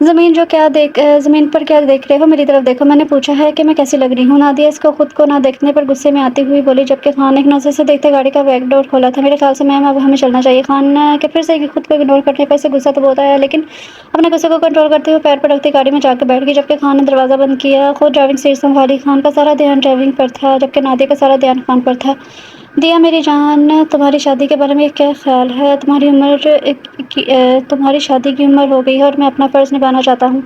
زمین پر کیا دیکھ رہے ہو؟ میری طرف دیکھو، میں نے پوچھا ہے کہ میں کیسی لگ رہی ہوں۔ نادیہ اس کو خود کو نہ دیکھنے پر غصے میں آتی ہوئی بولی، جبکہ خان ایک نظر سے دیکھتے گاڑی کا بیک ڈور کھولا تھا۔ میرے خیال سے میم اب ہمیں چلنا چاہیے۔ خان کے پھر سے خود کو اگنور کرنے پر سے غصہ تو بہت آیا، لیکن اپنے غصے کو کنٹرول کرتے ہوئے پیر پر رکھتی گاڑی میں جا کے بیٹھ گئی، جبکہ خان نے دروازہ بند کیا، خود ڈرائیونگ سیٹ سنبھالی۔ خان کا سارا دھیان ڈرائیونگ پر تھا، جبکہ نادیہ کا سارا دھیان خان پر تھا۔ دیا میری جان، تمہاری شادی کے بارے میں کیا خیال ہے؟ تمہاری شادی کی عمر ہو گئی ہے اور میں اپنا فرض نبھانا چاہتا ہوں۔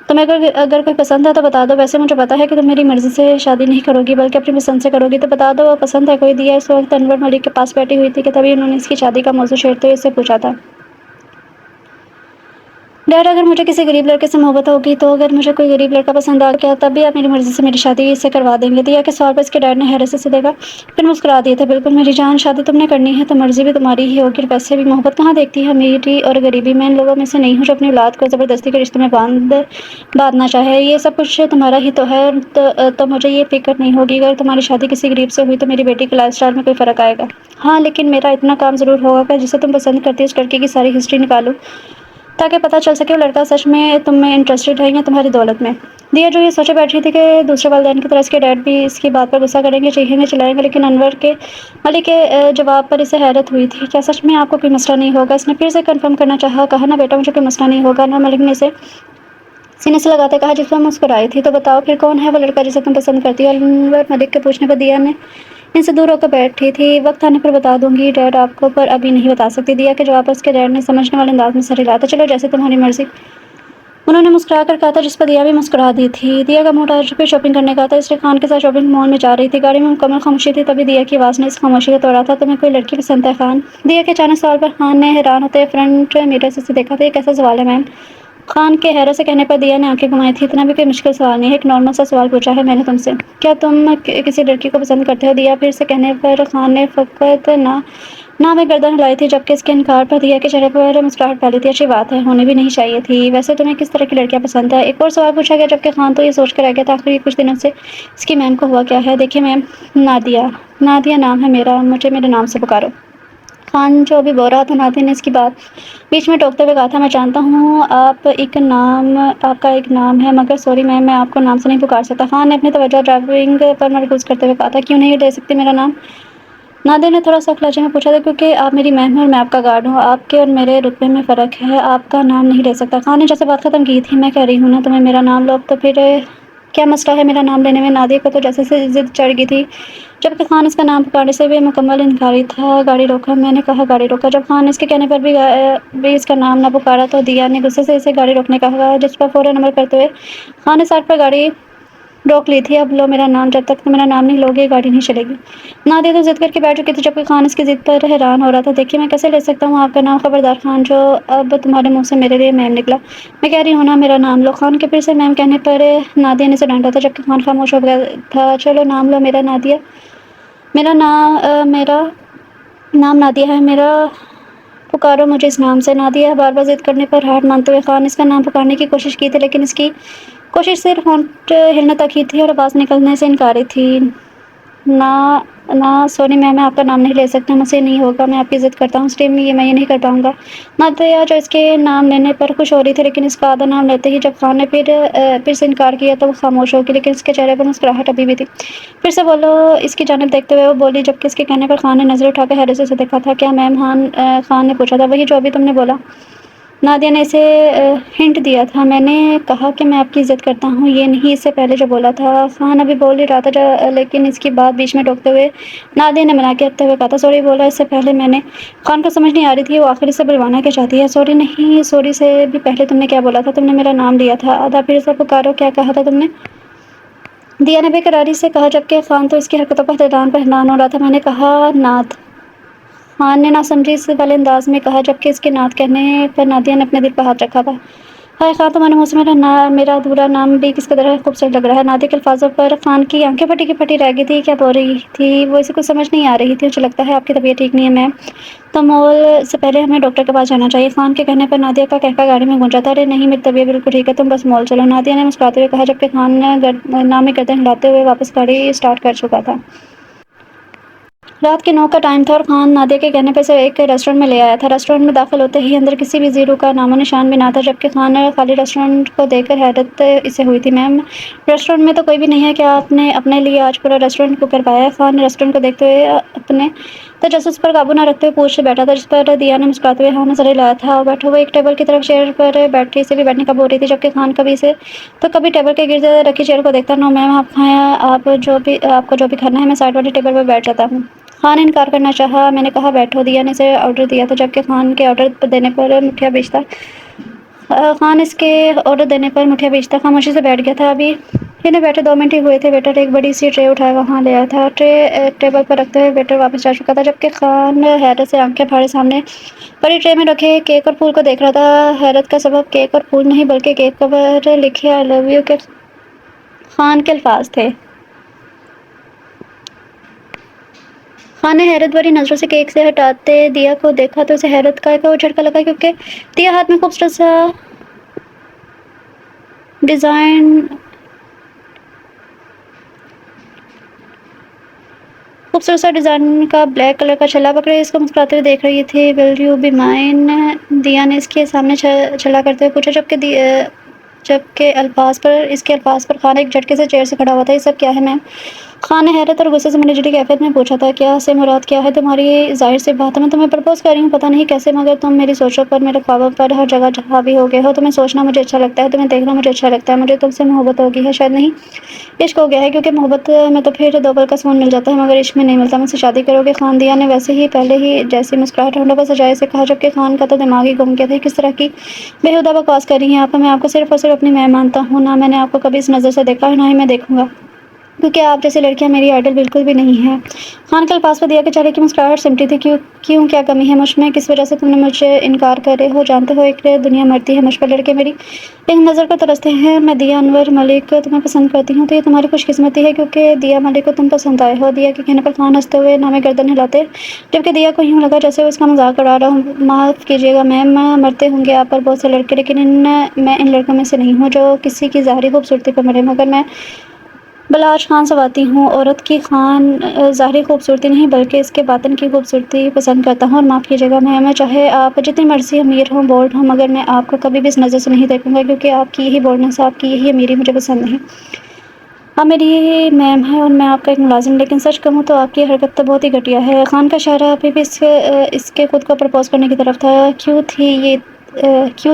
تمہیں اگر کوئی پسند ہے تو بتا دو۔ ویسے مجھے پتا ہے کہ تم میری مرضی سے شادی نہیں کرو گی بلکہ اپنی پسند سے کرو گی، تو بتا دو پسند ہے کوئی؟ دیا اس وقت انور ملک کے پاس بیٹھی ہوئی تھی کہ تبھی انہوں نے اس کی شادی کا موضوع چھیڑتے ہوئے اس سے پوچھا تھا، ڈیڈ اگر مجھے کسی غریب لڑکے سے محبت ہوگی تو اگر مجھے کوئی غریب لڑکا پسند آ گیا تب بھی آپ میری مرضی سے میری شادی اس سے کروا دیں گے؟ دیا کے سوال پر اس کے ڈیڈ نے حیرت سے دیکھا، پھر مسکرا دیے تھے۔ بالکل میری جان، شادی تم نے کرنی ہے تو مرضی بھی تمہاری ہی ہوگی، ویسے بھی محبت کہاں دیکھتی ہے امیری اور غریبی۔ میں ان لوگوں میں سے نہیں ہوں جو اپنی اولاد کو زبردستی کے رشتے میں باندھنا چاہے۔ یہ سب کچھ تمہارا ہی تو ہے، تو مجھے یہ فکر نہیں ہوگی اگر تمہاری شادی کسی غریب سے ہوئی تو میری بیٹی کی لائف سٹائل میں کوئی فرق آئے گا۔ ہاں لیکن میرا اتنا کام ضرور ہوگا کہ جسے تم پسند کرتی اس لڑکی کی ساری ہسٹری نکالوں تاکہ پتہ چل سکے وہ لڑکا سچ میں تم میں انٹرسٹڈ ہے یا تمہاری دولت میں۔ دیا جو یہ سوچے بیٹھی تھی کہ دوسرے والدین کی طرح اس کے ڈیڈ بھی اس کی بات پر غصہ کریں گے، چیخیں گے، چلائیں گے، لیکن انور کے ملک کے جواب پر اسے حیرت ہوئی تھی۔ کیا سچ میں آپ کو کوئی مسئلہ نہیں ہوگا؟ اس نے پھر سے کنفرم کرنا چاہا۔ کہا نا بیٹا، مجھے کوئی مسئلہ نہیں ہوگا۔ انور ملک نے اسے سینے سے لگاتے کہا، جس پر مسکرائی تھی۔ تو بتاؤ پھر کون ہے وہ لڑکا جسے تم پسند کرتی ہو؟ انور ملک کے پوچھنے پر دیا نے ان سے دور ہو کر بیٹھی تھی۔ وقت آنے پر بتا دوں گی ڈیڈ آپ کو، پر ابھی نہیں بتا سکتی۔ دیا کے جواب پر اس کے ڈیڈ نے سمجھنے والے انداز میں سر ہلایا تھا۔ چلو جیسے تمہاری مرضی، انہوں نے مسکرا کر کہا تھا، جس پر دیا بھی مسکرا دی تھی۔ دیا کا موڈ آج پھر شاپنگ کرنے کا تھا، اس لیے خان کے ساتھ شاپنگ مال میں جا رہی تھی۔ گاڑی میں مکمل خاموشی تھی، تبھی دیا کی آواز نے اس خاموشی کو توڑا تھا، تمہیں کوئی لڑکی پسند ہے خان؟ دیا کے اچانک سوال پر خان نے حیران ہوتے فرنٹ میرر سے اسے دیکھا تھا۔ یہ کیسا سوال ہے میم؟ خان کے حیرت سے کہنے پر دیا نے آنکھیں گھمائی تھی۔ اتنا بھی کوئی مشکل سوال نہیں ہے، ایک نارمل سا سوال پوچھا ہے میں نے تم سے۔ کیا تم کسی لڑکی کو پسند کرتے ہو؟ دیا پھر سے کہنے پر خان نے فقط نہ میں گردن ہلائی تھی، جبکہ اس کے انکار پر دیا کے چہرے پر مسکراہٹ پھیلی تھی۔ اچھی بات ہے، ہونی بھی نہیں چاہیے تھی۔ ویسے تمہیں کس طرح کی لڑکیاں پسند ہیں؟ ایک اور سوال پوچھا گیا، جبکہ خان تو یہ سوچ کر رہ گیا تھا آخر یہ کچھ دنوں سے اس کی میم کو ہوا کیا ہے۔ دیکھیے میم، نادیہ نام ہے میرا، مجھے میرے نام سے پکارو۔ خان جو ابھی بول رہا تھا، نادیہ نے اس کی بات بیچ میں ٹوکتے ہوئے کہا تھا، میں جانتا ہوں آپ کا ایک نام ہے، مگر سوری میم، میں آپ کو نام سے نہیں پکار سکتا۔ خان نے اپنی توجہ ڈرائیونگ پر مرکوز کرتے ہوئے کہا تھا، کیوں نہیں لے سکتی میرا نام؟ نادیہ نے تھوڑا سخت لہجے میں پوچھا تھا، کیونکہ آپ میری میم ہیں اور میں آپ کا گارڈ ہوں، آپ کے اور میرے رتبے میں فرق ہے، آپ کا نام نہیں لے سکتا۔ خان نے جیسے بات ختم کی تھی، میں کہہ رہی ہوں نا تمہیں میرا نام لو، تو پھر کیا مسئلہ ہے میرا نام لینے میں؟ نادیہ کو تو جیسے سے ضد چڑھ گئی تھی، جبکہ خان اس کا نام پکارنے سے بھی مکمل انکاری تھا۔ گاڑی روکا، میں نے کہا گاڑی روکا۔ جب خان نے اس کے کہنے پر بھی اس کا نام نہ پکارا تو دیا نے غصے سے اسے گاڑی روکنے کا کہا، جس پر فوراً عمل کرتے ہوئے خان نے سائڈ پر گاڑی روک لی تھی۔ اب لو میرا نام، جب تک تم میرا نام نہیں لوگے گاڑی نہیں چلے گی۔ نادیہ تو ضد کر کے بیٹھ چکی تھی، جبکہ خان اس کی ضد پر حیران ہو رہا تھا۔ دیکھیے میں کیسے لے سکتا ہوں آپ کا نام؟ خبردار خان، جو اب تمہارے منہ سے میرے لیے میم نکلا، میں کہہ رہی ہوں نا میرا نام لو۔ خان کے پھر سے میم کہنے پر نادیہ نے اسے ڈانٹا تھا، جبکہ خان خاموش ہو گیا تھا۔ چلو نام لو میرا، نادیہ۔ میرا نام نادیہ ہے، میرا پکارو مجھے اس نام سے۔ نادیہ بار بار ضد کرنے پر ہار مانتے ہوئے خان نے اس کا نام پکارنے کی کوشش کی تھی، لیکن اس کی کوشش صرف ہونٹ ہلنے تک ہی تھی اور آواز نکلنے سے انکاری تھی۔ نہ سوری میم، میں آپ کا نام نہیں لے سکتا، مجھ سے نہیں ہوگا، میں آپ کی ضد کرتا ہوں، اس ٹیم میں یہ نہیں کر پاؤں گا۔ نادیہ جو اس کے نام لینے پر خوش ہو رہی تھی، لیکن اس کا آدھا نام لیتے ہی جب خان نے پھر سے انکار کیا تو وہ خاموش ہو گئی، لیکن اس کے چہرے پر مسکراہٹ ابھی بھی تھی۔ پھر سے بولو، اس کی جانب دیکھتے ہوئے وہ بولی، جبکہ اس کے کہنے پر خان نے نظر اٹھا کر حیرت سے اسے دیکھا تھا۔ کیا میم؟ خان نے پوچھا تھا۔ وہی جو ابھی تم نے بولا، نادیہ نے اسے ہنٹ دیا تھا۔ میں نے کہا کہ میں آپ کی عزت کرتا ہوں، یہ نہیں اس سے پہلے جو بولا تھا۔ خان ابھی بول ہی رہا تھا، لیکن اس کی بات بیچ میں ٹوکتے ہوئے نادیہ نے منع کرتے ہوئے کہا تھا، سوری بولا اس سے پہلے میں نے۔ خان کو سمجھ نہیں آ رہی تھی وہ آخر سے بلوانا کیا چاہتی ہے۔ سوری نہیں، سوری سے بھی پہلے تم نے کیا بولا تھا؟ تم نے میرا نام لیا تھا، آدھا پھر سے پکارو، کیا کہا تھا تم نے؟ دیا نے بے قراری سے کہا، جبکہ خان تو اس کی حرکتوں پر حیران ہو رہا تھا۔ میں نے کہا نعت۔ خان نے ناسمجھی والے انداز میں کہا، جبکہ اس کے نعت کہنے پر نادیہ نے اپنے دل پر ہاتھ رکھا تھا۔ ہائے خان، تمہارے منہ سے میرا ادھورا نام بھی کس قدر خوبصورت لگ رہا ہے۔ نادیہ کے الفاظوں پر خان کی آنکھیں پھٹی کی پھٹی رہ گئی تھی۔ کیا بول رہی تھی وہ؟ اسے کچھ سمجھ نہیں آ رہی تھی۔ مجھے لگتا ہے آپ کی طبیعت ٹھیک نہیں ہے میم، تو مول سے پہلے ہمیں ڈاکٹر کے پاس جانا چاہیے۔ خان کے کہنے پر نادیہ کا کہکہ گاڑی میں گونجا تھا، ارے نہیں میری طبیعت بالکل ٹھیک ہے، تم بس مال چلو۔ نادیہ نے مسکراتے ہوئے کہا، جبکہ خان نام میں گردن ہلاتے ہوئے واپس گاڑی اسٹارٹ کر چکا تھا۔ رات کے 9 کا ٹائم تھا اور خان نادیہ کے کہنے پہ سے ایک ریسٹورینٹ میں لے آیا تھا۔ ریسٹورینٹ میں داخل ہوتے ہی اندر کسی بھی زیرو کا نام و نشان بھی نہ تھا، جبکہ خان خالی ریسٹورینٹ کو دیکھ کر حیرت اسے ہوئی تھی۔ میم، ریسٹورینٹ میں تو کوئی بھی نہیں ہے، کیا آپ نے اپنے لیے آج پورا ریسٹورینٹ بک کروایا ہے؟ خان نے ریسٹورینٹ کو دیکھتے ہوئے اپنے تجسس پر قابو نہ رکھتے ہوئے پوچھ بیٹھا تھا، جس پر دیا نے مسکراتے ہوئے ہاں میں سر لایا تھا۔ بیٹھو، وہ ایک ٹیبل کی طرف چیئر پر بیٹھ کے اسے بھی بیٹھنے کا بول رہی تھی، جبکہ خان کبھی اسے تو کبھی ٹیبل کے گرد رکھی چیئر کو دیکھتا۔ نو میم، آپ کھائیں، آپ کو جو بھی کھانا ہے، میں سائڈ والی ٹیبل پر بیٹھ جاتا ہوں۔ خان نے انکار کرنا چاہا۔ میں نے کہا بیٹھو۔ دیا نے اسے آرڈر دیا تھا، جبکہ خان کے آرڈر دینے پر مٹھیاں بیچتا خاموشی سے بیٹھ گیا تھا۔ ابھی انہیں بیٹھے 2 منٹ ہی ہوئے تھے، ویٹر ایک بڑی سی ٹرے اٹھائے وہاں لے آیا تھا۔ ٹرے ٹیبل پر رکھتے ہوئے ویٹر واپس جا چکا تھا، جبکہ خان حیرت سے آنکھیں پھاڑے سامنے بڑی ٹرے میں رکھے کیک اور پھول کو دیکھ رہا تھا۔ حیرت کا سبب کیک اور پھول نہیں بلکہ کیک پر لکھے آئی لو یو کے خان کے الفاظ تھے۔ خان نے حیرت بھری نظروں سے کیک سے ہٹاتے دیا کو دیکھا تو اسے حیرت کا ایک اور جھٹکا لگا، کیونکہ دیا ہاتھ میں خوبصورت سا ڈیزائن کا بلیک کلر کا چھلا پکڑے اس کو مسکراتے ہوئے دیکھ رہی تھی۔ Will you be mine? دیا نے اس کے سامنے چھلا کرتے ہوئے پوچھا، جبکہ اس کے الفاظ پر خان ایک جھٹکے سے چیئر سے کھڑا ہوا تھا۔ یہ سب کیا ہے میم؟ خان نے حیرت اور غصے سے منڈی جھڑی کیفیت میں پوچھا تھا۔ کیا سے مراد کیا ہے تمہاری؟ ظاہر سی بات ہے، میں تمہیں پرپوز کر رہی ہوں، پتہ نہیں کیسے، مگر تم میری سوچوں پر، میرے خوابوں پر ہر جگہ حاوی ہو گئے ہو۔ تمہیں سوچنا مجھے اچھا لگتا ہے، تمہیں دیکھنا مجھے اچھا لگتا ہے، مجھے تم سے محبت ہو گئی ہے، شاید نہیں عشق ہو گیا ہے، کیونکہ محبت میں تو پھر 2 پل کا سکون مل جاتا ہے، مگر عشق میں نہیں ملتا۔ مجھ سے شادی کرو گے خان؟ دیا نے ویسے ہی پہلے ہی جیسی مسکراہٹ ہونٹوں پر سجائے سے کہا، جبکہ خان کا تو دماغ ہی گم گیا تھا۔ کس طرح کی بےہودہ بکواس کر رہی ہیں آپ؟ میں آپ کو صرف اور صرف اپنی میم مانتا ہوں، نہ میں نے آپ کو کبھی اس نظر سے دیکھا ہے، نہ ہی میں دیکھوں گا، کیونکہ آپ جیسی لڑکیاں میری آئیڈل بالکل بھی نہیں ہیں۔ خان کے الفاظ پر دیا کے چہرے کی مسکراہٹ سمٹی تھی۔ کیوں کیا کمی ہے مجھ میں؟ کس وجہ سے تم نے مجھ سے انکار کر رہے ہو؟ جانتے ہو ایک دنیا مرتی ہے مجھ پر، لڑکے میری ایک نظر کو ترستے ہیں۔ میں دیا انور ملک تمہیں پسند کرتی ہوں، تو یہ تمہاری خوش قسمتی ہے، کیونکہ دیا ملک کو تم پسند آئے ہو۔ دیا کے کہنے پر خان ہنستے ہوئے نامی گردن ہلاتے، جبکہ دیا کو یوں لگا جیسے وہ اس کا مذاق اڑا رہا ہوں۔ معاف کیجیے گا میم، مرتے ہوں گے آپ پر بہت سے لڑکے، لیکن میں ان لڑکوں میں سے نہیں ہوں جو کسی کی ظاہری خوبصورتی پر مرے، مگر میں بلاج خان سواتی ہوں، عورت کی خان ظاہری خوبصورتی نہیں بلکہ اس کے باطن کی خوبصورتی پسند کرتا ہوں۔ اور معاف کیجیے گا میم، چاہے آپ جتنی مرضی امیر ہوں، بولڈ ہوں، مگر میں آپ کو کبھی بھی اس نظر سے نہیں دیکھوں گا، کیونکہ آپ کی یہی بولڈنس، آپ کی یہی امیری مجھے پسند نہیں۔ آپ میری میم ہیں اور میں آپ کا ایک ملازم، لیکن سچ کہوں تو آپ کی حرکت تو بہت ہی گھٹیا ہے۔ خان کا اشارہ ابھی بھی اس کے خود کو پرپوز کرنے کی طرف تھا۔ کیوں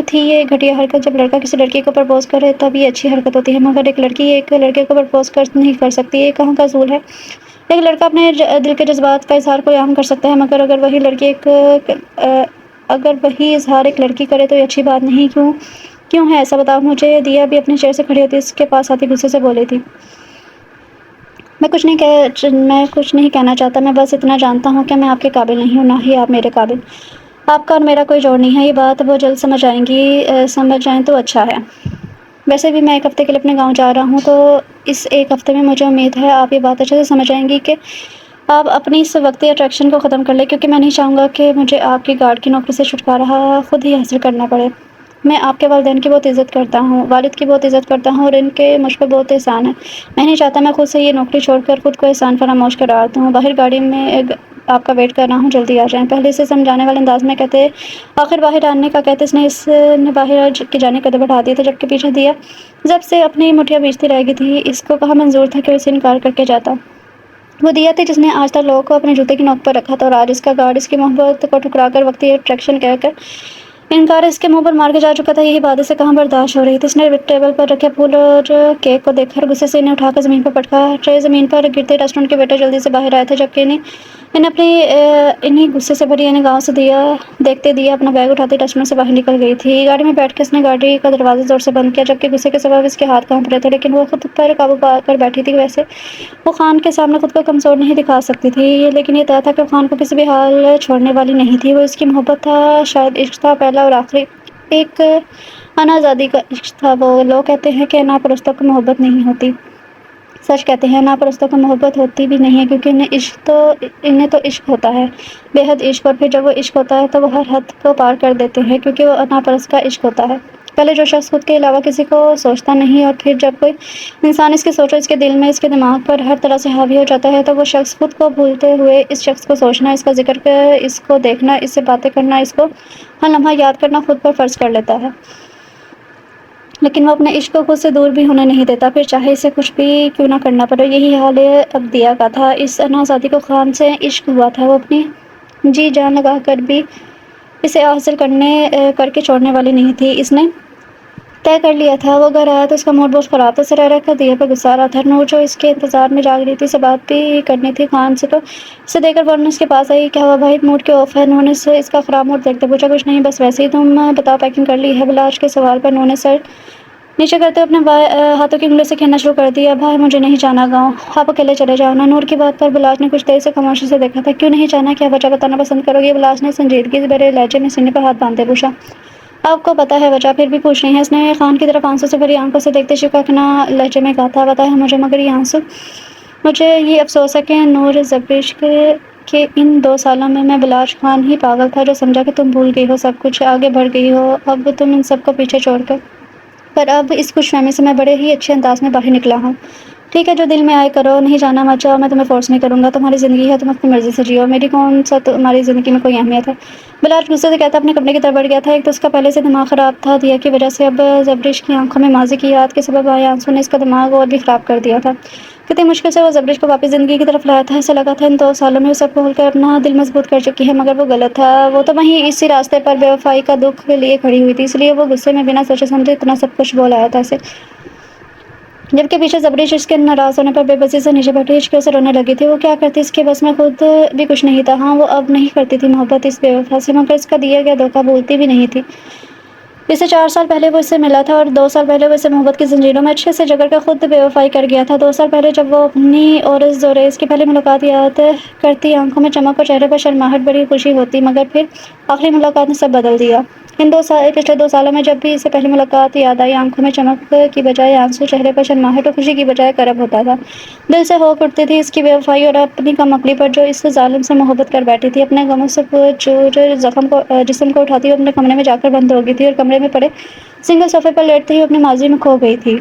تھی یہ گھٹیا حرکت؟ جب لڑکا کسی لڑکی کو پرپوز کرے تب یہ اچھی حرکت ہوتی ہے، مگر ایک لڑکی ایک لڑکے کو پرپوز نہیں کر سکتی، یہ کہاں کا اصول ہے؟ ایک لڑکا اپنے دل کے جذبات کا اظہار کوئی عام کر سکتا ہے، مگر اگر وہی اظہار ایک لڑکی کرے تو یہ اچھی بات نہیں۔ کیوں ہے ایسا، بتاؤ مجھے۔ دیا بھی اپنی چیئر سے کھڑی ہوتی اس کے پاس آتی غصے سے بولی تھی، میں کچھ نہیں کہنا چاہتا، میں بس اتنا جانتا ہوں کہ میں آپ کے قابل نہیں ہوں، نہ ہی آپ میرے قابل۔ آپ کا اور میرا کوئی جوڑ نہیں ہے، یہ بات وہ جلد سمجھ جائیں تو اچھا ہے۔ ویسے بھی میں 1 ہفتے کے لیے اپنے گاؤں جا رہا ہوں، تو اس 1 ہفتے میں مجھے امید ہے آپ یہ بات اچھے سے سمجھ جائیں گی کہ آپ اپنی اس وقتی اٹریکشن کو ختم کر لیں، کیونکہ میں نہیں چاہوں گا کہ مجھے آپ کی گارڈ کی نوکری سے چھٹکارا خود ہی حاصل کرنا پڑے۔ میں آپ کے والدین کی بہت عزت کرتا ہوں، والد کی بہت عزت کرتا ہوں، اور ان کے مجھ پر بہت احسان ہے۔ میں نہیں چاہتا میں خود سے یہ نوکری چھوڑ کر خود کو احسان فراموش کراتا ہوں۔ باہر گاڑی میں آپ کا ویٹ کر رہا ہوں، جلدی آ جائیں۔ پہلے سے سمجھانے والے انداز میں کہتے آخر باہر آنے کا کہتے اس نے باہر کی جانے قدم بڑھا دیا تھا، جبکہ پیچھے دیا جب سے اپنی مٹھیاں بیچتی رہ گئی تھی، اس کو کہاں منظور تھا کہ وہ اسے انکار کر کے جاتا۔ وہ دیا تھی جس نے آج تک لوگوں کو اپنے جوتے کی نوک پر رکھا تھا، اور آج اس کا گارڈ اس کی محبت کو ٹھکرا کر وقتی اٹریکشن کہہ کر انکار اس کے منہ پر مار کے جا چکا تھا۔ یہی بات اسے کہاں برداشت ہو رہی تھی۔ اس نے ٹیبل پر رکھے پھول اور کیک کو دیکھ کر غصے سے انہیں اٹھا کر زمین پر پٹکا۔ ٹرے زمین پر گرتے ریسٹورینٹ کے ویٹر جلدی سے باہر آئے تھے، جبکہ انہیں غصے سے بھری نگاہوں سے دیکھتے دیا اپنا بیگ اٹھاتے ریسٹورینٹ سے باہر نکل گئی تھی۔ گاڑی میں بیٹھ کے اس نے گاڑی کا دروازہ زور سے بند کیا، جبکہ غصے کے سبب اس کے ہاتھ کانپ رہے تھے، لیکن وہ خود پر قابو پا کر بیٹھی تھی۔ ویسے وہ خان کے سامنے خود کو کمزور نہیں دکھا سکتی تھی، لیکن یہ طے تھا کہ وہ خان کو کسی بھی حال چھوڑنے والی نہیں تھی۔ وہ اس کی محبت تھا، شاید عشق تھا، پہلا اور آخری، ایک انازادی کا عشق تھا۔ وہ لوگ کہتے ہیں کہ ناپرستوں کو محبت نہیں ہوتی، سچ کہتے ہیں ناپرستوں کو محبت ہوتی بھی نہیں ہے، کیونکہ انہیں تو عشق ہوتا ہے، بے حد عشق، اور پھر جب وہ عشق ہوتا ہے تو وہ ہر حد کو پار کر دیتے ہیں، کیونکہ وہ ناپرست کا عشق ہوتا ہے۔ پہلے جو شخص خود کے علاوہ کسی کو سوچتا نہیں اور پھر جب کوئی انسان اس کی سوچ اس کے دل میں اس کے دماغ پر ہر طرح سے حاوی ہو جاتا ہے تو وہ شخص خود کو بھولتے ہوئے اس شخص کو سوچنا، اس کا ذکر کر، اس کو دیکھنا، اس سے باتیں کرنا، اس کو ہر لمحہ یاد کرنا خود پر فرض کر لیتا ہے، لیکن وہ اپنے عشق کو خود سے دور بھی ہونے نہیں دیتا، پھر چاہے اسے کچھ بھی کیوں نہ کرنا پڑے۔ یہی حال ابدیہ کا تھا۔ اس نوزادی کو خان سے عشق ہوا تھا، وہ اپنی جی جان لگا کر بھی اسے حاصل کر کے چھوڑنے والی نہیں تھی۔ اس نے طے کر لیا تھا۔ وہ گھر آیا تو اس کا موڈ بہت خراب تھا، اسے رہ رہ کر دیہ پر غصہ آ رہا تھا۔ نور جو اس کے انتظار میں جاگ رہی تھی، اسے بات بھی کرنی تھی خان سے، تو اسے دیکھ کر فوراً اس کے پاس آئی۔ کیا ہوا بھائی، موڈ کیوں آف ہے؟ نور نے اس کا خراب موڈ دیکھتے پوچھا۔ کچھ نہیں، بس ویسے ہی۔ تم بتاؤ پیکنگ کر لی ہے؟ بلاش کے سوال پر نور نے سر نیچے کرتے اپنے ہاتھوں کی انگلیوں سے کھیلنا شروع کر دیا۔ بھائی مجھے نہیں جانا گاؤں، آپ اکیلے چلے جاؤ نا۔ نور کی بات پر بلاش نے کچھ دیر سے خاموشی سے دیکھا تھا۔ کیوں نہیں جانا؟ کیا وجہ بتانا پسند کرو گے؟ بلاش نے سنجیدگی بھرے لہجے میں سینے پر ہاتھ باندھتے پوچھا۔ آپ کو پتہ ہے وجہ، پھر بھی پوچھ رہی ہیں؟ اس نے خان کی طرف آنسوں سے بھری آنکھوں سے دیکھتے شفقتانہ لہجے میں کہا تھا۔ پتہ ہے مجھے، مگر یہ آنسو، مجھے یہ افسوس ہے کہ نور زبریش کہ ان 2 سالوں میں بلاش خان ہی پاگل تھا جو سمجھا کہ تم بھول گئی ہو سب کچھ، آگے بڑھ گئی ہو اب تم ان سب کو پیچھے چھوڑ کر۔ پر اب اس خوش فہمی سے میں بڑے ہی اچھے انداز میں باہر نکلا ہوں۔ ٹھیک ہے، جو دل میں آئے کرو، نہیں جانا مت جاؤ، میں تمہیں فورس نہیں کروں گا، تمہاری زندگی ہے، تم اپنی مرضی سے جیو، میری کون سا تمہاری زندگی میں کوئی اہمیت ہے؟ بلاش غصے سے کہتا اپنے کمرے کی طرف بڑھ گیا تھا۔ ایک تو اس کا پہلے سے دماغ خراب تھا دیہ کی وجہ سے، اب زبریش کی آنکھوں میں ماضی کی یاد کے سبب آئے آنسو نے اس کا دماغ اور بھی خراب کر دیا تھا۔ کتنی مشکل سے وہ زبریش کو واپس زندگی کی طرف لایا تھا، اسے لگا تھا ان 2 سالوں میں وہ سب کھول کر اپنا دل مضبوط کر چکی ہے، مگر وہ غلط تھا۔ وہ تو وہیں اسی راستے پر بے وفائی کا دکھ لیے کھڑی ہوئی تھی، اس لیے وہ غصے میں بنا سوچے سمجھے اتنا سب کچھ بول آیا تھا اسے، جبکہ پیچھے زبریش اس کے ناراض ہونے پر بے بسی سے نیچے بیٹھی ہچکیوں سے رونے لگی تھی۔ وہ کیا کرتی، اس کے بس میں خود بھی کچھ نہیں تھا۔ ہاں، وہ اب نہیں کرتی تھی محبت اس بے وفا سے، مگر اس کا دیا گیا دھوکہ بھولتی بھی نہیں تھی۔ جسے 4 سال پہلے وہ اس سے ملا تھا اور 2 سال پہلے وہ اسے محبت کی زنجیروں میں اچھے سے جکڑ کر خود بے وفائی کر گیا تھا۔ 2 سال پہلے جب وہ اپنی اور زوریز کی پہلی ملاقات یاد کرتی، آنکھوں میں چمک اور چہرے پر شرماہٹ بڑی خوشی ہوتی، مگر پھر آخری ملاقات نے سب بدل دیا۔ ان پچھلے 2 سالوں میں جب بھی اسے پہلی ملاقات یاد آئی، آنکھوں میں چمک کی بجائے آنسو، چہرے پر شرماہٹ اور خوشی کی بجائے کرب ہوتا تھا۔ دل سے ہو اٹھتی تھی اس کی بے وفائی اور اپنی کم عقلی پر جو اس ظالم سے محبت کر بیٹھی تھی۔ اپنے غموں سے چور جسم کو اٹھاتی ہوئی اپنے کمرے میں جا کر بند ہو گئی تھی اور کمرے میں پڑے سنگل صوفے پر لیٹتے ہی اپنے ماضی میں کھو گئی تھی۔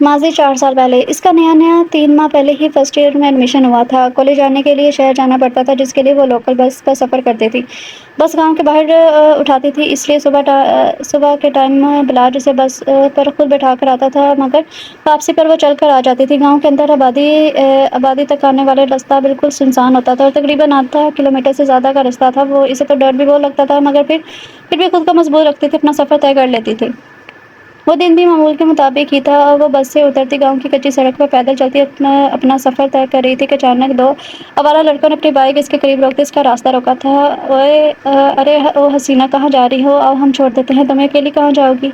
ماضی 4 سال پہلے۔ اس کا نیا 3 ماہ پہلے ہی فرسٹ ایئر میں ایڈمیشن ہوا تھا۔ کالج جانے کے لیے شہر جانا پڑتا تھا، جس کے لیے وہ لوکل بس پر سفر کرتی تھی۔ بس گاؤں کے باہر اٹھاتی تھی، اس لیے صبح کے ٹائم بلاش اسے بس پر خود بٹھا کر آتا تھا، مگر واپسی پر وہ چل کر آ جاتی تھی۔ گاؤں کے اندر آبادی تک آنے والا راستہ بالکل سنسان ہوتا تھا اور تقریباً آدھا کلومیٹر سے زیادہ کا راستہ تھا۔ وہ اسے تو ڈر بھی بہت لگتا تھا، مگر پھر بھی خود کو مضبوط رکھتی تھی، اپنا سفر طے کر لیتی تھی۔ وہ دن بھی معمول کے مطابق ہی تھا اور وہ بس سے اترتی گاؤں کی کچی سڑک پر پیدل چلتی اپنا سفر طے کر رہی تھی کہ اچانک 2 آوارہ لڑکوں نے اپنی بائک اس کے قریب روکتے اس کا راستہ روکا تھا۔ ارے او حسینہ، کہاں جا رہی ہو؟ آؤ ہم چھوڑ دیتے ہیں تمہیں، اکیلی کہاں جاؤ گی؟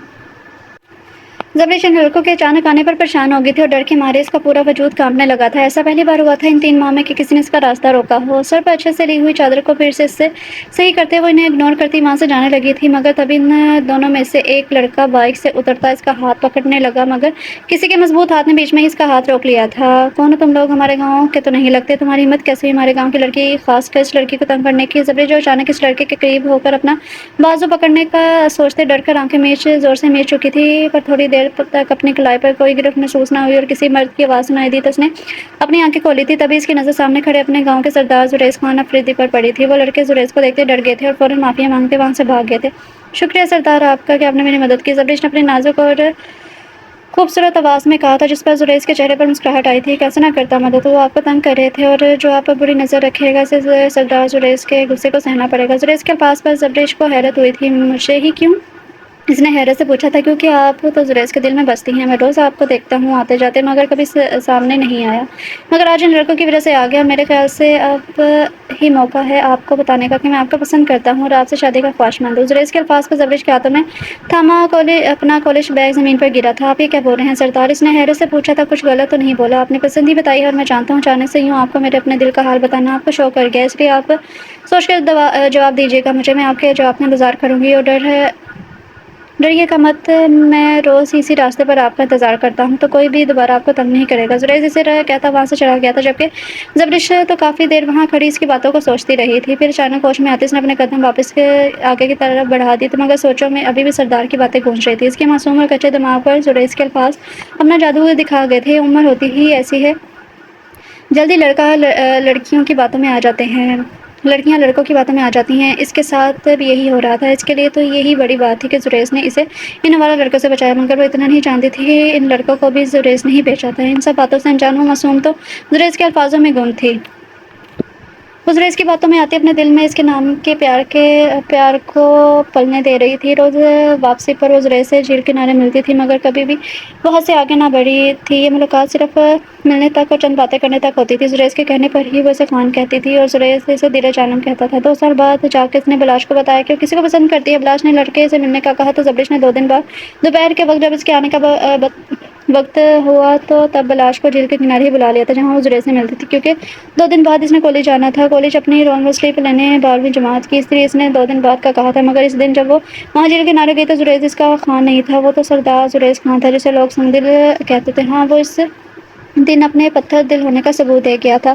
زبریش ان لڑکوں کے اچانک آنے پر پریشان ہو گئی تھی اور ڈر کے مارے اس کا پورا وجود کانپنے لگا تھا۔ ایسا پہلی بار ہوا تھا ان 3 ماہ میں کہ کسی نے اس کا راستہ روکا ہو۔ سر پر اچھے سے لی ہوئی چادر کو پھر سے اس سے صحیح کرتے ہوئے انہیں اگنور کرتی وہاں سے جانے لگی تھی، مگر تبھی ان دونوں میں سے ایک لڑکا بائک سے اترتا اس کا ہاتھ پکڑنے لگا، مگر کسی کے مضبوط ہاتھ نے بیچ میں ہی اس کا ہاتھ روک لیا تھا۔ کون ہو تم لوگ؟ ہمارے گاؤں کے تو نہیں لگتے، تمہاری ہمت کیسے ہوئی ہمارے گاؤں کی لڑکی، خاص کر اس لڑکی کو تنگ کرنے کی؟ زبریش جو اچانک اس لڑکے کے قریب ہو کر اپنا بازو پکڑنے کا سوچتے ڈر کر آنکھیں زور سے میچ چکی تھی، پر تھوڑی دیر تک اپنی کلائی پر کوئی گرفت محسوس نہ ہوئی اور کسی مرد کی آواز سنائی دی تو اس نے اپنی آنکھیں کھولی تھی۔ تبھی اس کی نظر سامنے کھڑے اپنے گاؤں کے سردار زریز خان افریدی پر پڑی تھی۔ وہ لڑکے زریز کو دیکھتے ڈر گئے تھے اور فوراً معافی مانگتے وہاں سے بھاگ گئے تھے۔ شکریہ سردار آپ کا کہ آپ نے میری مدد کی، زبریش نے اپنی نازک اور خوبصورت آواز میں کہا تھا، جس پر زریز کے چہرے پر مسکراہٹ آئی تھی۔ کیسے نہ کرتا مدد، وہ آپ کو تنگ کر رہے تھے اور جو آپ پر بری نظر رکھے گا اسے سردار زریز کے غصے کو سہنا پڑے گا۔ زریز کے الفاظ پر زبریش کو حیرت ہوئی تھی۔ مجھے ہی کیوں؟ اس نے حیرت سے پوچھا تھا، کیونکہ آپ تو زریز کے دل میں بستی ہیں، میں روز آپ کو دیکھتا ہوں آتے جاتے، مگر کبھی سامنے نہیں آیا، مگر آج ان لڑکوں کی وجہ سے آ گیا۔ میرے خیال سے اب ہی موقع ہے آپ کو بتانے کا کہ میں آپ کو پسند کرتا ہوں اور آپ سے شادی کا خواہشمند ہوں۔ زریز کے الفاظ پر زبریش کے ہاتھوں میں تھاما اپنا کالج بیگ زمین پر گرا تھا۔ آپ یہ کیا بول رہے ہیں سردار؟ اس نے حیرت سے پوچھا تھا۔ کچھ غلط تو نہیں بولا، آپ نے پسند ہی بتائی ہے اور میں جانتا ہوں اچانک سے یوں آپ کو میرے اپنے دل کا حال بتانا آپ کو شوق کر گیا، اس لیے آپ سوچ کر جواب دیجیے گا مجھے، میں آپ کے جواب کا انتظار کروں گی۔ اور ڈر ہے ڈریے کا مت، میں روز اسی راستے پر آپ کا انتظار کرتا ہوں تو کوئی بھی دوبارہ آپ کو تنگ نہیں کرے گا۔ زریز اسے کہتا وہاں سے چلا گیا تھا، جبکہ زبرش تو کافی دیر وہاں کھڑی اس کی باتوں کو سوچتی رہی تھی۔ پھر اچانک ہوش میں آتے اس نے اپنے قدم واپس آگے کی طرف بڑھا دی، تو مگر سوچوں میں ابھی بھی سردار کی باتیں گونج رہی تھی۔ اس کے معصوم اور کچے دماغ پر زریز کے الفاظ اپنا جادو دکھا گئے تھے۔ عمر ہوتی ہی ایسی ہے، جلدی لڑکیوں کی باتوں میں آ جاتے ہیں، لڑکیاں لڑکوں کی باتوں میں آ جاتی ہیں۔ اس کے ساتھ بھی یہی ہو رہا تھا۔ اس کے لیے تو یہی بڑی بات تھی کہ زریز نے اسے ان آوارہ لڑکوں سے بچایا، مگر وہ اتنا نہیں جانتی تھی کہ ان لڑکوں کو بھی زریز نے ہی بھیجا تھا۔ ان سب باتوں سے انجان وہ معصوم تو زریز کے الفاظوں میں گم تھی۔ وہ زریز کی باتوں میں آتی اپنے دل میں اس کے نام کے پیار کو پلنے دے رہی تھی۔ روز واپسی پر وہ زریز سے جھیل کنارے ملتی تھی، مگر کبھی بھی وہ حد سے آگے نہ بڑھی تھی۔ یہ ملاقات صرف ملنے تک اور چند باتیں کرنے تک ہوتی تھی۔ زریز کے کہنے پر ہی وہ اسے خان کہتی تھی اور زریز اسے دھیرج عالم کہتا تھا۔ 2 سال بعد جا کے اس نے بلاش کو بتایا کہ وہ کسی کو پسند کرتی ہے۔ بلاش نے لڑکے سے ملنے کا کہا تو زبرش نے 2 دن بعد دوپہر کے وقت جب اس کے آنے کا وقت ہوا تو تب بلاش کو جھیل کے کنارے ہی بلا لیا تھا جہاں وہ زریز سے ملتی تھی، کیونکہ 2 دن بعد اس نے کالج جانا تھا۔ کالج اپنی رول سلپ لینے 12ویں جماعت کی، اس لیے اس نے 2 دن بعد کا کہا تھا، مگر اس دن جب وہ وہاں جھیل کے کنارے گئی تو زریز اس کا خان نہیں تھا، وہ تو سردار زریز خان تھا جسے لوگ سنگ دل کہتے تھے۔ ہاں، وہ اس دن اپنے پتھر دل ہونے کا ثبوت دے گیا تھا۔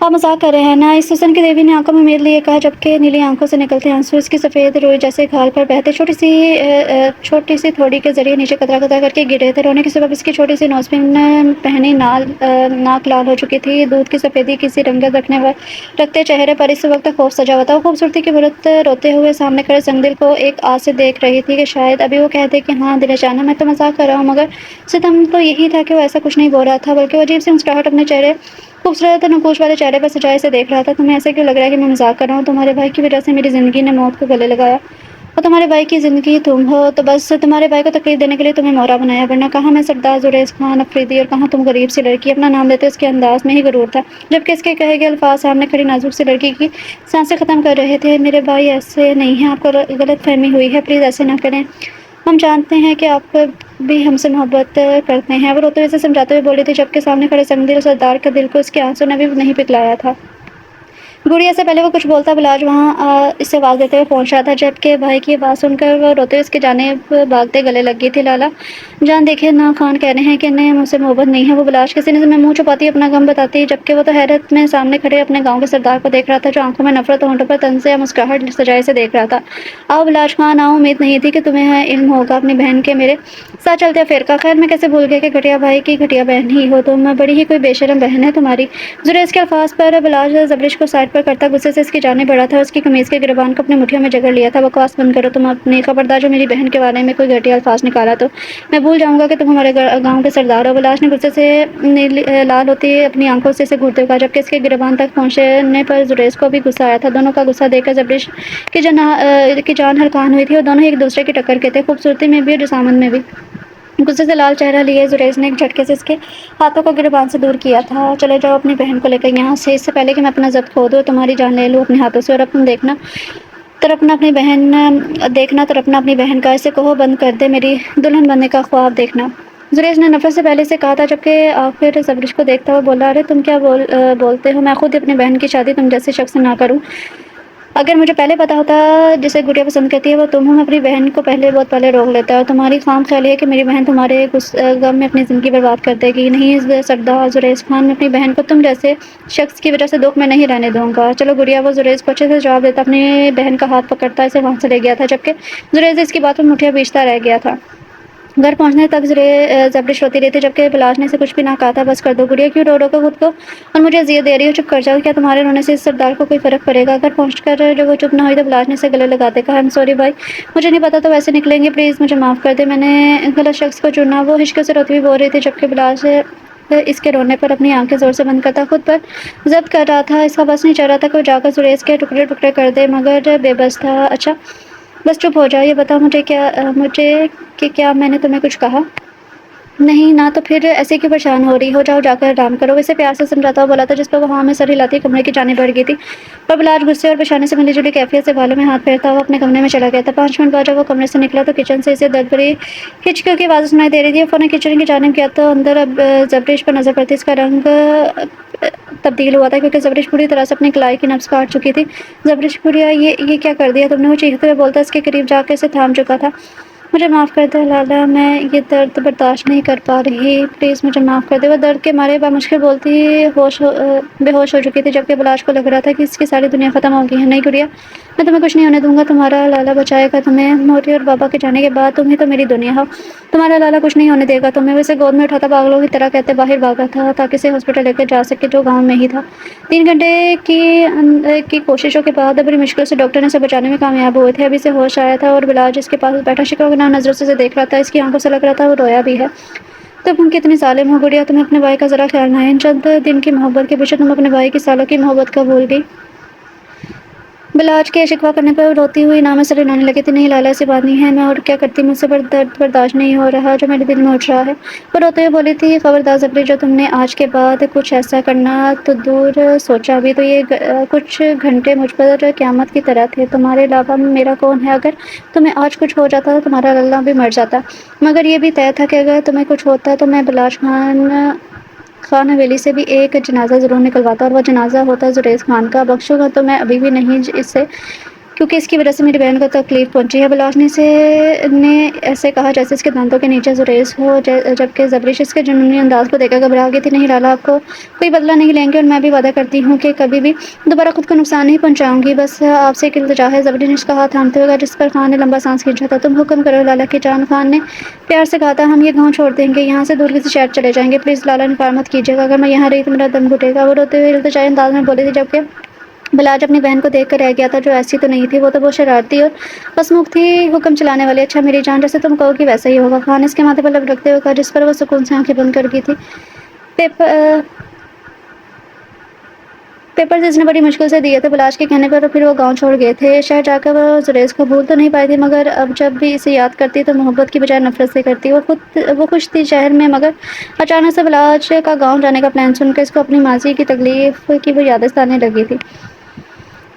آپ مذاق کر رہے ہیں نا؟ اس حسن کی دیوی نے آنکھوں میں امید لیے کہا، جبکہ نیلی آنکھوں سے نکلتے آنسو اس کی سفید روئی جیسے گھال پر بہتے چھوٹی سی تھوڑی کے ذریعے نیچے قطرہ قطرہ کر کے گر رہے تھے۔ رونے کے سبب اس کی چھوٹی سی نوزپن پہنی ناک لال ہو چکی تھی۔ دودھ کی سفیدی کسی رنگت رکھتے چہرے پر اس وقت خوف سجا ہوا تھا۔ وہ خوبصورتی کی مورت روتے ہوئے سامنے کھڑے سنگدل کو ایک آس سے دیکھ رہی تھی کہ شاید ابھی وہ کہہ دے کہ ہاں دل جانا، میں تو مذاق کر رہا ہوں، مگر ستم تو یہی تھا کہ وہ ایسا کچھ نہیں بول رہا تھا، بلکہ وہ عجیب سی مسکراہٹ اپنے خوبصورت نقوش والے چہرے پر سجائے سے دیکھ رہا تھا۔ تمہیں ایسا کیوں لگ رہا ہے کہ میں مذاق کر رہا ہوں؟ تمہارے بھائی کی وجہ سے میری زندگی نے موت کو گلے لگایا اور تمہارے بھائی کی زندگی تم ہو تو بس تمہارے بھائی کو تکلیف دینے کے لیے تمہیں مورا بنایا، ورنہ کہاں میں سردار زریز خان افریدی اور کہاں تم غریب سی لڑکی۔ اپنا نام لیتے اس کے انداز میں ہی غرور تھا، جبکہ اس کے کہے گئے الفاظ سامنے کھڑی نازک سی لڑکی کی سانسیں ختم کر رہے تھے۔ میرے بھائی ایسے نہیں ہیں، آپ کو غلط فہمی ہوئی ہے، پلیز ایسے نہ کریں، ہم جانتے ہیں کہ آپ بھی ہم سے محبت کرتے ہیں، وہ روتے ہوئے اسے سمجھاتے ہوئے بولی تھی، جبکہ سامنے کھڑے سنگدل سردار کے دل کو اس کے آنسوں نے بھی نہیں پگھلایا تھا۔ گڑیا سے پہلے وہ کچھ بولتا بلاج وہاں اس سے آواز دیتے ہوئے پہنچ رہا تھا، جبکہ بھائی کی آواز سن کر وہ روتے ہوئے اس کی جانب بھاگتے گلے لگ گئی تھی۔ لالا جان دیکھیں نا، خان کہہ رہے ہیں کہ انہیں مجھ سے محبت نہیں ہے، وہ بلاش کے سینے میں منہ چھپاتی اپنا غم بتاتی، جبکہ وہ تو حیرت میں سامنے کھڑے اپنے گاؤں کے سردار کو دیکھ رہا تھا جو آنکھوں میں نفرت اور ہونٹوں پر طنز یا مسکراہٹ سجائے سے دیکھ رہا تھا۔ آؤ بلاش خان آؤ، امید نہیں تھی کہ تمہیں علم ہوگا اپنی بہن کے میرے ساتھ چلتے افیئر کا۔ خیر میں کیسے بھول گیا کہ گھٹیا بھائی کی گھٹیا بہن ہی ہو تم، بڑی ہی کوئی بے شرم بہن ہے تمہاری۔ زریز کے الفاظ پر بلاش زبرش کو سائڈ پر کرتا غصے سے اس کی جانب بڑھا تھا اور اس کی قمیض کے گریبان کو اپنی مٹھیوں میں جکڑ لیا تھا۔ بکواس بند کرو تم اپنی، خبردار جو میری بہن کے بارے میں کوئی گھٹیا الفاظ نکالا تو میں بھول جاؤں گا کہ تم ہمارے گاؤں کے سردار ہو۔ بلاش نے غصے سے لال ہوتی اپنی آنکھوں سے اسے گھورتے ہوئے کہا، جبکہ اس کے گریبان تک پہنچنے پر زریز کو بھی غصہ آیا تھا۔ دونوں کا غصہ دیکھ کر زبرش کی جان ہلکان ہوئی تھی اور دونوں ایک دوسرے کی ٹکر کے تھے، خوبصورتی میں بھی اور جسامت میں بھی۔ غصے سے لال چہرہ لیے زریز نے ایک جھٹکے سے اس کے ہاتھوں کو گریبان سے دور کیا تھا۔ چلے جاؤ اپنی بہن کو لے کر یہاں سے، اس سے پہلے کہ میں اپنا ضبط کھو دوں اور تمہاری جان لے لوں اپنے ہاتھوں سے، اور اب تم دیکھنا تڑپنا اپنی بہن کا، اسے کہو بند کر دے، میری دلہن بننے کا خواب دیکھنا۔ زریز نے نفرت سے پہلے سے کہا تھا، جبکہ آخر زبرش کو دیکھتا ہوا بولا، ارے تم کیا بولتے ہو، میں خود اپنی بہن کی شادی تم جیسے شخص سے نہ کروں۔ اگر مجھے پہلے پتا ہوتا جسے گڑیا پسند کرتی ہے وہ تم ہو، میں اپنی بہن کو بہت پہلے روک لیتا، اور تمہاری خام خیالی ہے کہ میری بہن تمہارے غم میں اپنی زندگی برباد کر دے گی۔ نہیں سردار زریز خان، میں اپنی بہن کو تم جیسے شخص کی وجہ سے دکھ میں نہیں رہنے دوں گا۔ چلو گڑیا، وہ زریز کو اچھے سے جواب دیتا اپنی بہن کا ہاتھ پکڑتا اسے وہاں سے لے گیا تھا، جبکہ زریز اس کی بات پر مٹھیاں بیچتا رہ گیا تھا۔ گھر پہنچنے تک زبرش روتی رہی تھی، جبکہ بلاش نے اسے کچھ بھی نہ کہا تھا۔ بس کر دو گڑیا، کیوں رو کر خود کو اور مجھے اذیت دے رہی ہو، چپ کر جاؤ، کیا تمہارے رونے سے اس سردار کو کوئی فرق پڑے گا؟ گھر پہنچ کر جب وہ چپ نہ ہوئی تو بلاش نے اسے گلے لگاتے کہا، I'm sorry بھائی، مجھے نہیں پتا تو ویسے نکلیں گے، پلیز مجھے معاف کر دے، میں نے غلط شخص کو چنا۔ وہ ہچکیوں سے روتی ہوئی بول رہی تھی، جبکہ بلاش اس کے رونے پر اپنی آنکھیں زور سے بند کرتا خود پر ضبط کر رہا تھا۔ اس کا بس نہیں چل رہا تھا کہ وہ جا کر زریز کے ٹکڑے ٹکڑے کر دے، مگر بے بس تھا۔ اچھا بس چپ ہو جاؤ، یہ بتاؤ مجھے کہ کیا میں نے تمہیں کچھ کہا؟ نہیں نہ، تو پھر ایسے کیوں پریشان ہو رہی ہو، جاؤ جا کر آرام کرو، اسے پیار سے سمجھاتا ہوا بولا تھا، جس پر وہ ہاں میں سر ہلاتی کمرے کی جانب بڑھ گئی تھی، پر بلاش غصے اور پریشانی سے ملی جلی کیفیت سے بالوں میں ہاتھ پھیرتا ہوا اپنے کمرے میں چلا گیا تھا۔ 5 منٹ بعد جب وہ کمرے سے نکلا تو کچن سے اسے درد بھری ہچکیوں کی آوازیں سنائی دے رہی تھی۔ وہ فوراً کچن کی جانب گیا تو اندر اب زبرش پر نظر پڑتی اس کا رنگ تبدیل ہوا تھا کیونکہ زبرش پوری طرح سے اپنی کلائی کی نبض کاٹ چکی تھی۔ زبرش بڑھیا یہ کیا کر دیا تم نے؟ وہ چیختے ہوئے بولتا اس کے قریب جا کے اسے تھام چکا تھا۔ مجھے معاف کر دے لالا، میں یہ درد برداشت نہیں کر پا رہی، پلیز مجھے معاف کر دے۔ وہ درد کے مارے بامشکل بولتی بے ہوش ہو چکی تھی جبکہ بلاش کو لگ رہا تھا کہ اس کی ساری دنیا ختم ہو گئی ہے۔ نہیں گڑیا، میں تمہیں کچھ نہیں ہونے دوں گا، تمہارا لالا بچائے گا تمہیں۔ موری اور بابا کے جانے کے بعد تم ہی تو میری دنیا ہو، تمہارا لالا کچھ نہیں ہونے دے گا تمہیں۔ وہ اسے گود میں اٹھاتا پاگلوں کی طرح کہتے باہر بھاگا تھا تاکہ اسے ہاسپٹل لے کر جا سکے جو گاؤں میں ہی تھا۔ 3 گھنٹے کی کوششوں کے بعد بڑی مشکل سے ڈاکٹر نے اسے بچانے میں کامیاب ہوئے تھے۔ ابھی اسے ہوش آیا تھا اور بلاج اس کے پاس بیٹھا شکوہ نظروں سے دیکھ رہا تھا۔ اس کی آنکھوں سے لگ رہا تھا وہ رویا بھی ہے۔ تم کتنی ظالم ہو گڑیا، تمہیں اپنے بھائی کا ذرا خیال نہ ہے۔ ان چند دن کی محبت کے پیچھے تم اپنے بھائی کی سالوں کی محبت کا بھول گئی۔ بلاج کے شکوہ کرنے پر روتی ہوئی نام سے رلانے لگی تھی۔ نہیں لالا، ایسی بات نہیں ہے، میں اور کیا کرتی، مجھ سے درد برداشت نہیں ہو رہا جو میرے دل میں اٹھ رہا ہے۔ وہ روتے ہوئے بولی تھی خبردار زبری، جو تم نے آج کے بعد کچھ ایسا کرنا تو دور سوچا، ابھی تو یہ کچھ گھنٹے مجھ پر قیامت کی طرح تھے۔ تمہارے علاوہ میرا کون ہے؟ اگر تمہیں آج کچھ ہو جاتا تو تمہارا لالا بھی مر جاتا، مگر یہ بھی طے تھا کہ اگر تمہیں کچھ ہوتا تو میں بلاش خان حویلی سے بھی ایک جنازہ ضرور نکلواتا، اور وہ جنازہ ہوتا زریز خان کا۔ بخشو گا تو میں ابھی بھی نہیں اسے، کیونکہ اس کی وجہ سے میری بہن کو تکلیف پہنچی ہے۔ بلاش نے ایسے کہا جیسے اس کے دانتوں کے نیچے زریز ہو، جبکہ زبریش اس کے جنونی انداز کو دیکھ کر گھبرا گئی تھی۔ نہیں لالا، آپ کو کوئی بدلہ نہیں لیں گے، اور میں بھی وعدہ کرتی ہوں کہ کبھی بھی دوبارہ خود کو نقصان نہیں پہنچاؤں گی۔ بس آپ سے ایک التجا ہے، زبریش نے اس کا ہاتھ تھامتے ہوئے کہا، جس پر خان نے لمبا سانس کھینچا تھا۔ تم حکم کرو لالا کی جان، خان نے پیار سے کہا تھا۔ ہم یہ گاؤں چھوڑ دیں گے، یہاں سے دور کسی شہر چلے جائیں گے، پلیز لالا انکار مت کیجیے گا، اگر میں یہاں رہی تو میرا دم گھٹے گا۔ وہ روتے ہوئے التجائی انداز میں بولی تھی، جبکہ بلاج اپنی بہن کو دیکھ کر رہ گیا تھا جو ایسی تو نہیں تھی، وہ تو بہت شرارتی اور ہنسمکھ تھی، حکم چلانے والی۔ اچھا میری جان، جیسے تم کہو گی ویسا ہی ہوگا، خان نے اس کے ماتھے پر لب رکھتے ہوئے کہا، جس پر وہ سکون سے آنکھیں بند کر گئی تھی۔ پیپرز اس نے بڑی مشکل سے دیے تھے بلاش کے کہنے پر، اور پھر وہ گاؤں چھوڑ گئے تھے۔ شہر جا کر وہ زریز کو بھول تو نہیں پائی تھی، مگر اب جب بھی اسے یاد کرتی تو محبت کی بجائے نفرت سے کرتی۔ وہ خوش تھی شہر میں، مگر اچانک سے بلاش کا گاؤں جانے کا پلان سن کر اس کو اپنی ماضی کی تکلیف کی وہ یادیں آنے لگی تھی۔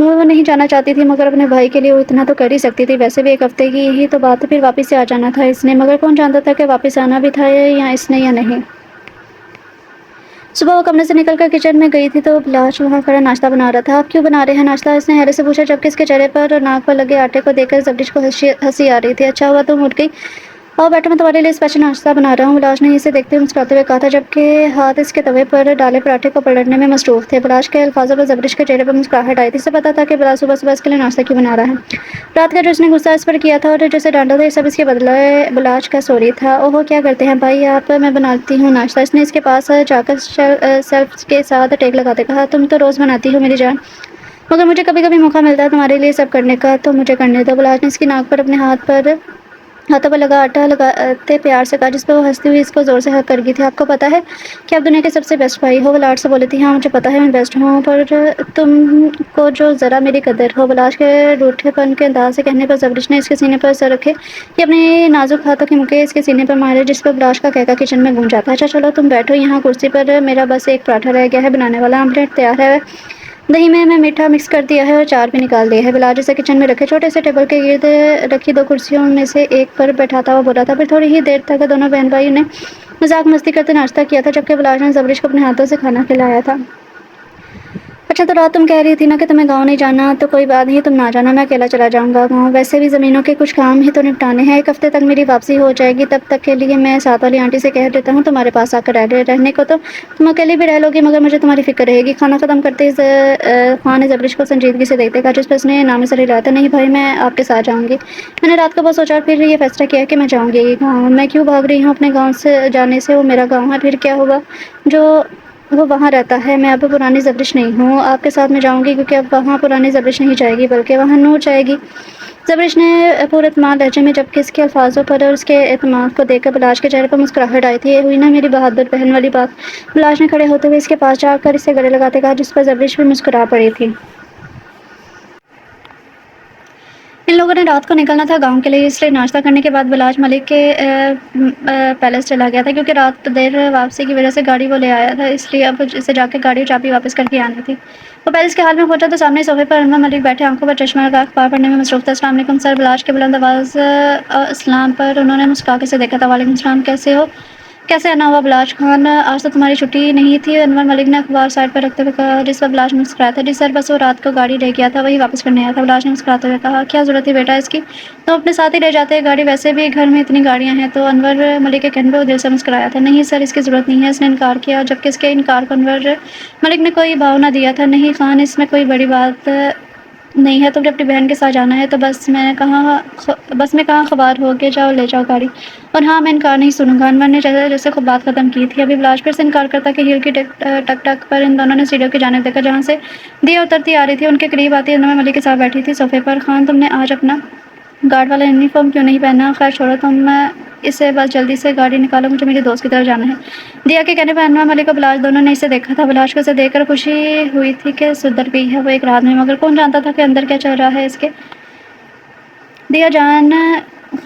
وہ نہیں جانا چاہتی تھی، مگر اپنے بھائی کے لیے وہ اتنا تو کر ہی سکتی تھی۔ ویسے بھی ایک ہفتے کی ہی تو بات تھی، پھر واپس سے آ جانا تھا اس نے، مگر کون جانتا تھا کہ واپس آنا بھی تھا یا اس نے یا نہیں۔ صبح وہ کمرے سے نکل کر کچن میں گئی تھی تو بلاش وہاں کھڑا ناشتہ بنا رہا تھا۔ آپ کیوں بنا رہے ہیں ناشتہ؟ اس نے حیرت سے پوچھا، جبکہ اس کے چہرے پر اور ناک پر لگے آٹے کو دیکھ کر زبریش کو ہنسی آ رہی تھی۔ اچھا ہوا تم اٹھ گئی، آؤ بیٹھو، میں تمہارے لیے اسپیشل ناشتہ بنا رہا ہوں، بلاش نے اسے دیکھتے ہوئے مسکراتے ہوئے کہا تھا، جبکہ ہاتھ اس کے توے پر ڈالے پراٹھے کو پلٹنے میں مصروف تھے۔ بلاش کے الفاظوں پر زبریش کے چہرے پر مسکراہٹ آئی تھی، اسے پتا تھا کہ بلاش صبح صبح اس کے لیے ناشتہ کیوں بنا رہا ہے۔ رات کا جو اس نے غصہ اس پر کیا تھا اور جسے ڈانٹا تھا، یہ سب اس کے بدلے بلاش کا سوری تھا۔ اوہو، کیا کرتے ہیں بھائی آپ؟ میں بناتی ہوں ناشتہ، اس نے اس کے پاس جا کر شیلف کے ساتھ ٹیک لگاتے کہا۔ تم تو روز بناتی ہو میری جان، مگر مجھے کبھی کبھی موقع ملتا ہے تمہارے لیے سب کرنے کا، تو مجھے کرنے دو۔ بلاش نے اس کی ناک پر اپنے ہاتھوں پر لگا آٹا لگاتے پیار سے کہا، جس پر وہ ہنستی ہوئی اس کو زور سے حق کر گئی تھی۔ آپ کو پتا ہے کہ آپ دنیا کے سب سے بیسٹ بھائی ہو، وہ لاڈ سے بولی تھی۔ ہاں مجھے پتا ہے میں بیسٹ ہوں، پر تم کو جو ذرا میری قدر ہو۔ بلاش کے روٹھے پن کے انداز سے کہنے پر زبریش نے اس کے سینے پر سر رکھے کہ اپنے نازک ہاتھوں کے مکے اس کے سینے پر مارے، جس پر بلاش کا کہکا کچن میں گونج جاتا۔ اچھا چلو تم بیٹھو یہاں کرسی پر، میرا بس ایک پراٹھا رہ گیا ہے بنانے والا، آملیٹ تیار ہے، دہی میں میٹھا مکس کر دیا ہے اور چار بھی نکال دیا ہے۔ بلاج اسے کچن میں رکھے چھوٹے سے ٹیبل کے گرد رکھی 2 کرسیوں میں سے ایک پر بیٹھاتا ہوا بولا تھا۔ پھر تھوڑی ہی دیر تک دونوں بہن بھائیوں نے مذاق مستی کرتے ناشتہ کیا تھا، جبکہ بلاج نے زبریش کو اپنے ہاتھوں سے کھانا کھلایا تھا۔ اچھا تو رات تم کہہ رہی تھی نا کہ تمہیں گاؤں نہیں جانا، تو کوئی بات نہیں، تم نہ جانا، میں اکیلا چلا جاؤں گا گاؤں، ویسے بھی زمینوں کے کچھ کام ہی تو نپٹانے ہیں، 1 ہفتے تک میری واپسی ہو جائے گی، تب تک کے لیے میں ساتھ والی آنٹی سے کہہ دیتا ہوں تمہارے پاس آ کر رہنے کو، تو تم اکیلی بھی رہ لو گی، مگر مجھے تمہاری فکر رہے گی۔ کھانا ختم کرتے خان نے زبریش کو سنجیدگی سے دیکھتے کہا، جس پر اس نے نام سے ہلایا تھا۔ نہیں بھائی، میں آپ کے ساتھ جاؤں گی، میں نے رات کو بہت سوچا اور پھر یہ فیصلہ کیا کہ میں جاؤں گی گاؤں، میں کیوں بھاگ رہی ہوں اپنے گاؤں سے جانے سے، وہ میرا گاؤں ہے، پھر کیا ہوا جو وہ وہاں رہتا ہے، میں اب پرانی زبریش نہیں ہوں، آپ کے ساتھ میں جاؤں گی، کیونکہ اب وہاں پرانی زبریش نہیں جائے گی بلکہ وہاں نور جائے گی۔ زبریش نے پورے اعتماد لہجے میں، جبکہ اس کے الفاظوں پر اور اس کے اعتماد کو دیکھ کر بلاش کے چہرے پر مسکراہٹ آئی تھی۔ یہ ہوئی نا میری بہادر بہن والی بات؟ بلاش نے کھڑے ہوتے ہوئے اس کے پاس جا کر اسے گلے لگاتے کہا، جس پر زبریش بھی مسکرا پڑی تھی۔ ان لوگوں نے رات کو نکلنا تھا گاؤں کے لیے، اس لیے ناشتہ کرنے کے بعد بلاج ملک کے پیلس چلا گیا تھا، کیونکہ رات دیر واپسی کی وجہ سے گاڑی وہ لے آیا تھا، اس لیے اب اسے جا کے گاڑی اور چابی واپس کر کے آنی تھی۔ وہ پیلس کے حال میں پہنچا تو سامنے صوفے پر انور ملک بیٹھے آنکھوں پر چشمہ لگا اخبار پڑھنے میں مصروف تھا۔ السلام علیکم سر، بلاش کے بلند آواز اسلام پر انہوں نے مسکرا کے اسے دیکھا تھا۔ وعلیکم السلام، کیسے ہو؟ کیسے آنا ہوا بلاش خان؟ آج تو تمہاری چھٹی نہیں تھی؟ انور ملک نے اخبار سائڈ پر رکھتے ہوئے کہا، جس پر بلاش مسکرایا تھا۔ جی سر، بس وہ رات کو گاڑی لے گیا تھا، وہی واپس کرنے آیا تھا، بلاش نے مسکراتے ہوئے کہا۔ کیا ضرورت تھی بیٹا اس کی؟ تم اپنے ساتھ ہی لے جاتے گاڑی، ویسے بھی گھر میں اتنی گاڑیاں ہیں تو۔ انور ملک کے کہنے پر وہ دل سے مسکرایا تھا۔ نہیں سر، اس کی ضرورت نہیں ہے، اس نے انکار کیا، جبکہ اس کے انکار کو انور ملک نے کوئی بھاؤ نہ دیا تھا۔ نہیں خان، اس میں کوئی بڑی بات نہیں ہے، تم نے اپنی بہن کے ساتھ جانا ہے تو بس میں کہاں خوار ہو گے، جاؤ لے جاؤ گاڑی۔ اور ہاں، میں انکار نہیں سنوں گا۔ انور نے جیسے خود بات ختم کی تھی، ابھی بلاش پھر سے انکار کرتا کہ ہیل کی ٹک ٹک پر ان دونوں نے سیڑھیوں کی جانب دیکھا جہاں سے دیا اترتی آ رہی تھی۔ ان کے قریب آتی انور ملک کے ساتھ بیٹھی تھی صوفے پر۔ خان، تم نے آج اپنا گارڈ والا یونیفارم کیوں نہیں پہنا؟ خیر چھوڑو تم اسے، بس جلدی سے گاڑی نکالو، مجھے میری دوست کی طرف جانا ہے۔ دیا کے کہنے پر انور ملک اور بلاش دونوں نے اسے دیکھا تھا۔ بلاش کو اسے دیکھ کر خوشی ہوئی تھی کہ سدھر گئی ہے وہ ایک رات میں، مگر کون جانتا تھا کہ اندر کیا چل رہا ہے اس کے۔ دیا جان،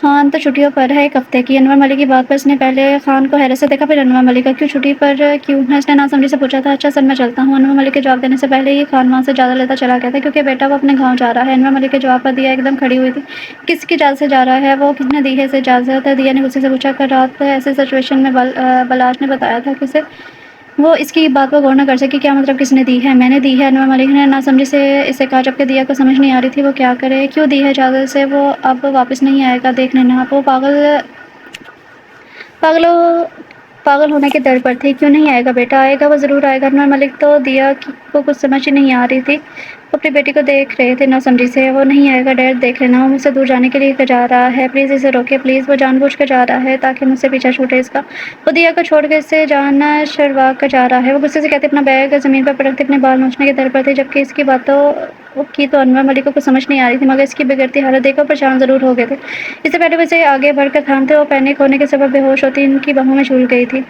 خان تو چھٹیوں پر ہے 1 ہفتے کی۔ انور ملک کی بات پر اس نے پہلے خان کو حیرت سے دیکھا، پھر انور ملک کو۔ کیوں چھٹی پر کیوں ہے؟ اس نے ناسمجھی سے پوچھا تھا۔ اچھا سر، میں چلتا ہوں۔ انور ملک کے جواب دینے سے پہلے ہی خان وہاں سے اجازت لیتا چلا گیا تھا، کیونکہ بیٹا وہ اپنے گاؤں جا رہا ہے۔ انور ملک کے جواب پر دیا ایک دم کھڑی ہوئی تھی۔ کس کی اجازت سے جا رہا ہے وہ؟ کس نے دی ہے اسے اجازت؟ دیا نے غصے سے پوچھا۔ کل رات ایسی سچویشن میں بلاش نے بتایا تھا کہ وہ اس کی بات پر غور نہ کر سکی۔ کیا مطلب کس نے دی ہے؟ میں نے دی ہے، انور ملک نے ناسمجھی سے اسے کہا، جبکہ دیا کو سمجھ نہیں آ رہی تھی وہ کیا کرے۔ کیوں دی ہے اجازت سے؟ وہ اب واپس نہیں آئے گا، دیکھ لینا آپ۔ وہ پاگل ہونے کے در پر تھی۔ کیوں نہیں آئے گا بیٹا؟ آئے گا، وہ ضرور آئے گا۔ انور ملک تو دیا کو کچھ سمجھ ہی نہیں آ رہی تھی، وہ اپنی بیٹی کو دیکھ رہے تھے ناسمجھی سے۔ وہ نہیں آئے گا ڈیڈ، دیکھ لینا، وہ مجھ سے دور جانے کے لیے جا رہا ہے، پلیز اسے روکیں پلیز، وہ جان بوجھ کر جا رہا ہے تاکہ مجھ سے پیچھا چھوٹے اس کا۔ وہ دیا کو چھوڑ کر اس سے جان چھڑوا کر جا رہا ہے، وہ غصے سے کہتے اپنا بیگ زمین پر پٹکتے اپنے بال نوچنے کے در پر تھے، جبکہ اس کی باتوں کی تو انور ملک کو کچھ سمجھ نہیں آ رہی تھی، مگر اس کی بگڑتی حالت دیکھ کر پریشان ضرور ہو گئے تھے۔ اس سے پہلے وہ اسے آگے بڑھ کر تھامتے، وہ پینک ہونے کے سبب بے ہوش ہوتی ان کی باہوں میں جھول گئی تھی۔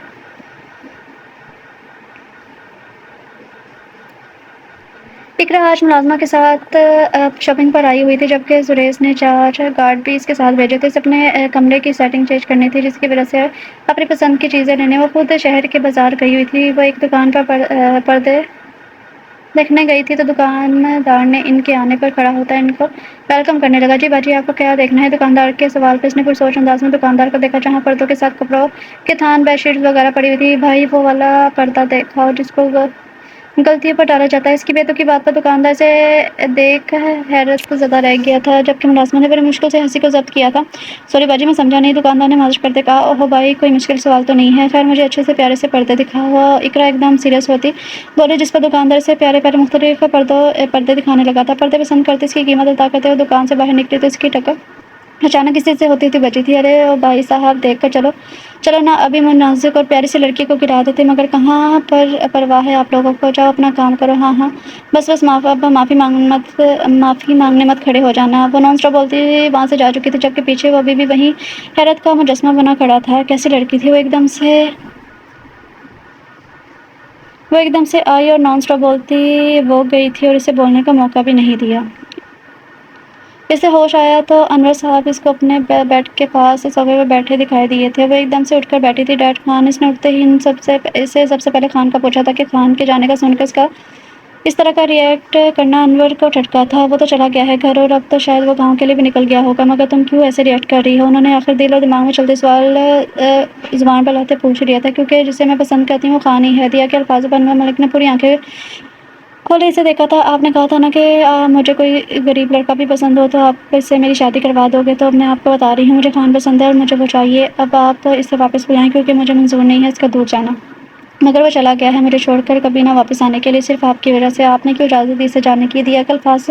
اقرا آج ملازمہ کے ساتھ شاپنگ پر آئی ہوئی تھی، جبکہ سریش نے 4 گارڈ بھی اس کے ساتھ بھیجے تھے۔ اسے اپنے کمرے کی سیٹنگ چینج کرنی تھی، جس کی وجہ سے اپنی پسند کی چیزیں لینے وہ خود شہر کے بازار گئی ہوئی تھی۔ وہ ایک دکان پر پردے دیکھنے گئی تھی تو دکاندار نے ان کے آنے پر کھڑا ہوتا ان کو ویلکم کرنے لگا۔ جی باجی، آپ کو کیا دیکھنا ہے؟ دکاندار کے سوال پر اس نے پرسوچ انداز میں دکاندار کو دیکھا، جہاں پردوں کے ساتھ کپڑوں کے تھان، بیڈ شیٹس وغیرہ پڑی ہوئی تھی۔ بھائی وہ والا پردہ دکھاؤ جس کو غلطیوں پر ڈالا جاتا ہے۔ اس کی بے تکی بات پر دکاندار سے دیکھ حیرت زدہ رہ گیا تھا، جبکہ ملازمہ نے بڑی مشکل سے ہنسی کو ضبط کیا تھا۔ سوری باجی، میں سمجھا نہیں، دکاندار نے معذرت کرتے کہا۔ اوہو بھائی، کوئی مشکل سوال تو نہیں ہے، خیر مجھے اچھے سے پیارے سے پردے دکھاؤ۔ اقرا ایک دم سیریس ہوتی بولی، جس پر دکاندار سے پیارے پیارے مختلف پردے دکھانے لگا تھا۔ پردے پسند کرتے، اس کی قیمت ادا کرتے وہ دکان سے باہر نکلی تو اس کی ٹکر اچانک کسی سے ہوتی بچی تھی۔ ارے او بھائی صاحب، دیکھ کر چلو نا، ابھی میں نازک اور پیاری سی لڑکی کو گرا دیتے، مگر کہاں پر پرواہ ہے آپ لوگوں کو، جاؤ اپنا کام کرو۔ ہاں ہاں بس معافی مانگنے مت کھڑے ہو جانا۔ وہ نان اسٹاپ بولتی وہاں سے جا چکی تھی، جبکہ پیچھے وہ ابھی بھی وہیں حیرت کا مجسمہ بنا کھڑا تھا۔ کیسی لڑکی تھی وہ؟ ایک دم سے آئی اور نان اسٹاپ بولتی وہ گئی تھی اور اسے بولنے کا موقع بھی نہیں دیا۔ اسے ہوش آیا تو انور صاحب اس کو اپنے بیڈ کے پاس صوفے پر بیٹھے دکھائی دیے تھے۔ وہ ایک دم سے اٹھ کر بیٹھی تھی۔ ڈیڈ خان؟ اس نے اٹھتے ہی اسے سب سے پہلے خان کا پوچھا تھا کہ خان کے جانے کا سن کر اس طرح کا ری ایکٹ کرنا انور کو جھٹکا تھا۔ وہ تو چلا گیا ہے گھر، اور اب تو شاید وہ گاؤں کے لیے بھی نکل گیا ہوگا، مگر تم کیوں ایسے ری ایکٹ کر رہی ہو؟ انہوں نے آخر دل اور دماغ میں چلتے سوال زبان پر لاتے پوچھ لیا تھا، کیونکہ جسے میں پسند کرتی ہوں وہ خان ہی ہے۔ دیا کے الفاظوں پر انور ملک نے پوری آنکھیں کھولے اسے دیکھا تھا۔ آپ نے کہا تھا نا کہ مجھے کوئی غریب لڑکا بھی پسند ہو تو آپ اس سے میری شادی کروا دو گے، تو اب میں آپ کو بتا رہی ہوں، مجھے خان پسند ہے اور مجھے وہ چاہیے۔ اب آپ اسے واپس بلائیں، کیونکہ مجھے منظور نہیں ہے اس کا دور جانا، مگر وہ چلا گیا ہے مجھے چھوڑ کر کبھی نہ واپس آنے کے لیے، صرف آپ کی وجہ سے۔ آپ نے کیوں اجازت دی اسے جانے کی؟ دیا کے الفاظ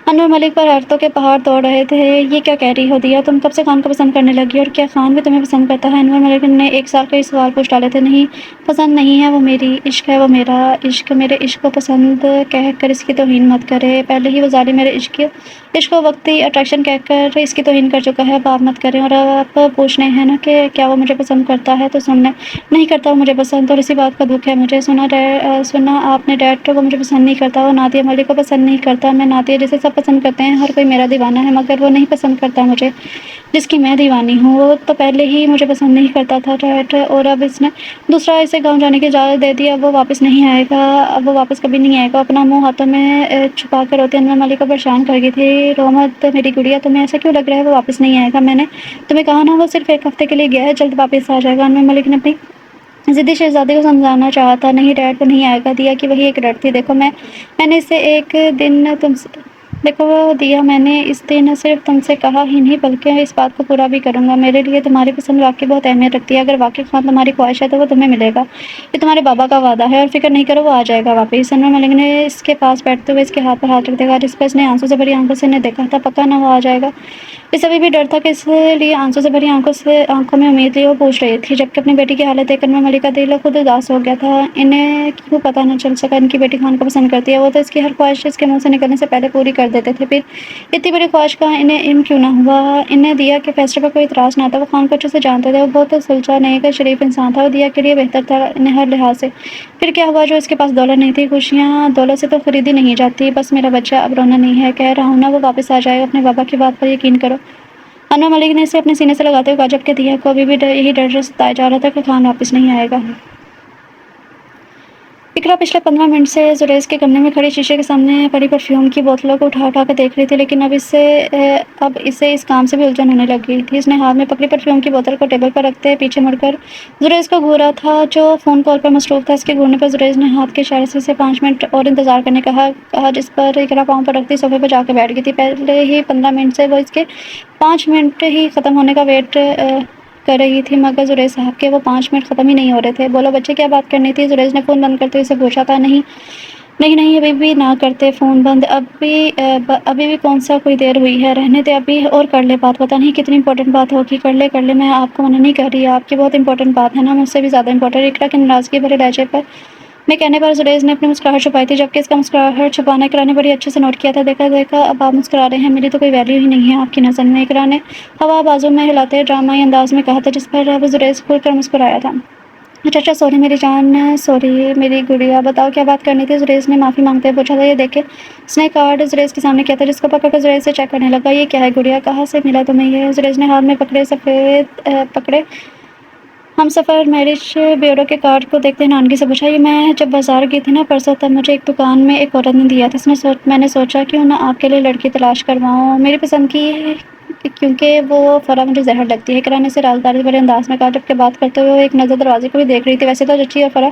انور ملک پر حیرتوں کے پہاڑ توڑ رہے تھے۔ یہ کیا کہہ رہی ہو دیا؟ تم کب سے خان کو پسند کرنے لگی، اور کیا خان بھی تمہیں پسند کرتا ہے؟ انور ملک نے ایک ساتھ کئی سوال پوچھ ڈالے تھے۔ نہیں، پسند نہیں ہے وہ میری، عشق ہے وہ میرا۔ عشق؟ میرے عشق کو پسند کہہ کر اس کی توہین مت کرے، پہلے ہی وہ ظالم میرے عشق کو وقتی اٹریکشن کہہ کر اس کی توہین کر چکا ہے، اب آپ مت کریں۔ اور آپ پوچھنے ہیں نا کہ کیا وہ مجھے پسند کرتا ہے، تو سننے نہیں کرتا وہ مجھے پسند، اور اسی بات کا دکھ ہے مجھے۔ سنا آپ نے ڈیڈ، وہ مجھے پسند نہیں کرتا، وہ نادیہ ملک کو پسند نہیں کرتا۔ میں نادیہ جیسے سب سب پسند کرتے ہیں، ہر کوئی میرا دیوانہ ہے، مگر وہ نہیں پسند کرتا مجھے جس کی میں دیوانی ہوں۔ وہ تو پہلے ہی مجھے پسند نہیں کرتا تھا اور اب اس نے دوسرا اسے گاؤں جانے کی اجازت دے دی۔ اب وہ واپس نہیں آئے گا، اب وہ واپس کبھی نہیں آئے گا۔ اپنا منہ ہاتھوں میں چھپا کر روتی انور ملک کو پریشان کر گئی تھی۔ رو مت میری گڑیا، تمہیں ایسا کیوں لگ رہا ہے وہ واپس نہیں آئے گا؟ میں نے تمہیں کہا نا وہ صرف ایک ہفتے کے لیے گیا ہے، جلد واپس آ جائے گا۔ انور ملک نے اپنی ضدی شہزادی کو سمجھانا چاہا تھا، نہیں ڈیڈ وہ نہیں آئے گا، دیا کی وہی ایک ڈر تھی۔ دیکھو میں نے اسے ایک دن تم سے دیکھو دیا میں نے اس دن صرف تم سے کہا ہی نہیں بلکہ اس بات کو پورا بھی کروں گا۔ میرے لیے تمہاری پسند واقعی بہت اہمیت رکھتی ہے، اگر واقعی خواہ تمہاری خواہش ہے تو وہ تمہیں ملے گا، یہ تمہارے بابا کا وعدہ ہے، اور فکر نہیں کرو وہ آ جائے گا واپس۔ انور ملک نے اس کے پاس بیٹھتے ہوئے اس کے ہاتھ پر ہاتھ رکھ دیا جس پر اس نے آنسوں سے بھری آنکھوں سے انہیں دیکھا تھا۔ پکا نہ وہ آ جائے گا؟ اسے ابھی بھی ڈر تھا کہ اس لیے آنسوں سے بھری آنکھوں میں امید لیے وہ پوچھ رہی تھی، جبکہ اپنی بیٹی کی حالت دیکھ کر انور ملک کا دل خود اداس ہو گیا تھا۔ انہیں کیوں پتہ نہ چل سکا ان کی بیٹی خان کو پسند کرتی ہے؟ وہ تو اس کی ہر خواہش اس کے منہ سے نکلنے سے پہلے پوری کر دیتے تھے، پھر اتنی بڑی خواہش کا انہیں علم کیوں نہ ہوا؟ انہیں دیا کے فیصلے پر کوئی اعتراض نہ تھا، وہ خان کو اچھے سے جانتے تھے، وہ بہت سلچا نیک شریف انسان تھا، وہ دیا کے لیے بہتر تھا انہیں ہر لحاظ سے۔ پھر کیا ہوا جو اس کے پاس دولت نہیں تھی؟ خوشیاں دولت سے تو خریدی نہیں جاتی، بس میرا بچہ اب رونا نہیں ہے، کہہ رہا ہوں نا وہ واپس آ جائے گا، اپنے بابا کی بات پر یقین کرو۔ انور ملک نے اسے اپنے سینے سے لگاتے ہوئے کہا، جبکہ دیا کو ابھی بھی یہی ڈر ستایا جا رہا تھا کہ خان واپس نہیں آئے گا۔ اقرا پچھلے 15 منٹ سے زریز کے کمرے میں کھڑی شیشے کے سامنے پڑی پرفیوم کی بوتلوں کو اٹھا کر دیکھ رہی تھی، لیکن اب اسے اس کام سے بھی الجھن ہونے لگ گئی تھی۔ اس نے ہاتھ میں پکڑی پرفیوم کی بوتل کو ٹیبل پر رکھتے پیچھے مڑ کر زریز کو گھورا تھا جو فون کال پر مصروف تھا۔ اس کے گھورنے پر زریز نے ہاتھ کے اشارے سے اسے 5 منٹ اور انتظار کرنے کہا، جس پر اقرا پاؤں پر رکھتی صوفے پر جا کے بیٹھ گئی تھی۔ پہلے ہی 15 منٹ سے وہ اس کے 5 منٹ ہی ختم ہونے کا ویٹ کر رہی تھی، مگر زریز صاحب کے وہ 5 منٹ ختم ہی نہیں ہو رہے تھے۔ بولو بچے، کیا بات کرنی تھی؟ زریز نے فون بند کرتے ہوئے اسے پوچھا تھا۔ نہیں ابھی بھی نہ کرتے فون بند، ابھی بھی کون سا کوئی دیر ہوئی ہے، رہنے دے ابھی اور کر لے بات، پتہ نہیں کتنی امپورٹنٹ بات ہوگی، کر لے میں آپ کو منع نہیں کر رہی، آپ کی بہت امپورٹنٹ بات ہے نا، مجھ سے بھی زیادہ امپورٹنٹ۔ اقرا کی ناراضگی بھرے لہجے میں کہنے پر زریز نے اپنی مسکراہٹ چھپائی تھی، جبکہ اس کا مسکراہٹ چھپانا اقرا نے بڑی اچھے سے نوٹ کیا تھا۔ دیکھا اب آپ مسکرا رہے ہیں، میری تو کوئی ویلیو ہی نہیں ہے آپ کی نظر میں، اقرا نے ہوا بازو میں ہلاتے ڈرامائی انداز میں کہا تھا، جس پر اب زریز کھل کر مسکرایا تھا۔ اچھا سوری میری جان، سوری میری گڑیا، بتاؤ کیا بات کرنی تھی؟ زریز نے معافی مانگتے ہوئے پوچھا تھا۔ یہ دیکھے اس نے کارڈ زریز کے سامنے کیا تھا، جس کو پکڑ کر زریز سے چیک کرنے لگا۔ یہ کیا ہے گڑیا، کہاں سے ملا تمہیں یہ؟ زریز نے ہاتھ میں پکڑے ہم سفر میرج بیورو کے کارڈ کو دیکھتے نانگی سے پوچھا۔ یہ میں جب بازار گئی تھی نا پرسوں، تب مجھے ایک دکان میں ایک عورت نے دیا تھا، میں نے سوچا کیوں نہ آپ کے لیے لڑکی تلاش کرواؤں، میری پسند کی، کیونکہ وہ فرح مجھے زہر لگتی ہے، اقرا نے اسے رازداری بھرے انداز میں کہا، جبکہ بات کرتے ہوئے وہ ایک نظر دروازے کو بھی دیکھ رہی تھی۔ ویسے تو چچی اور فرح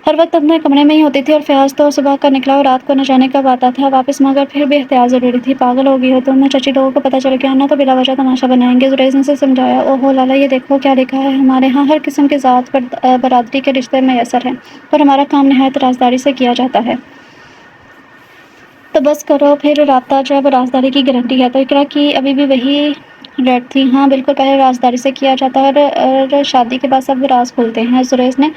ہر وقت اپنے کمرے میں ہی ہوتی تھی، اور فیاض تو صبح کا نکلا اور رات کو نہ جانے کب آتا تھا واپس، مگر پھر بھی احتیاط ضروری تھی۔ پاگل ہو گئی ہو تم، چچی لوگوں کو پتہ چل گیا نا تو بلا وجہ تماشا بنائیں گے، زریز نے اسے سمجھایا۔ او ہو لالا، یہ دیکھو کیا لکھا ہے، ہمارے ہاں ہر قسم کے ذات برادری کے رشتے میسر ہیں، اور ہمارا کام نہایت رازداری سے کیا جاتا ہے۔ تو بس کرو پھر رابطہ، جب رازداری کی گارنٹی ہے۔ تو اقرا کی ابھی بھی وہی ڈیٹ تھی۔ ہاں بالکل، پہلے رازداری سے کیا جاتا ہے اور شادی کے بعد سب راز کھلتے ہیں، زریز نے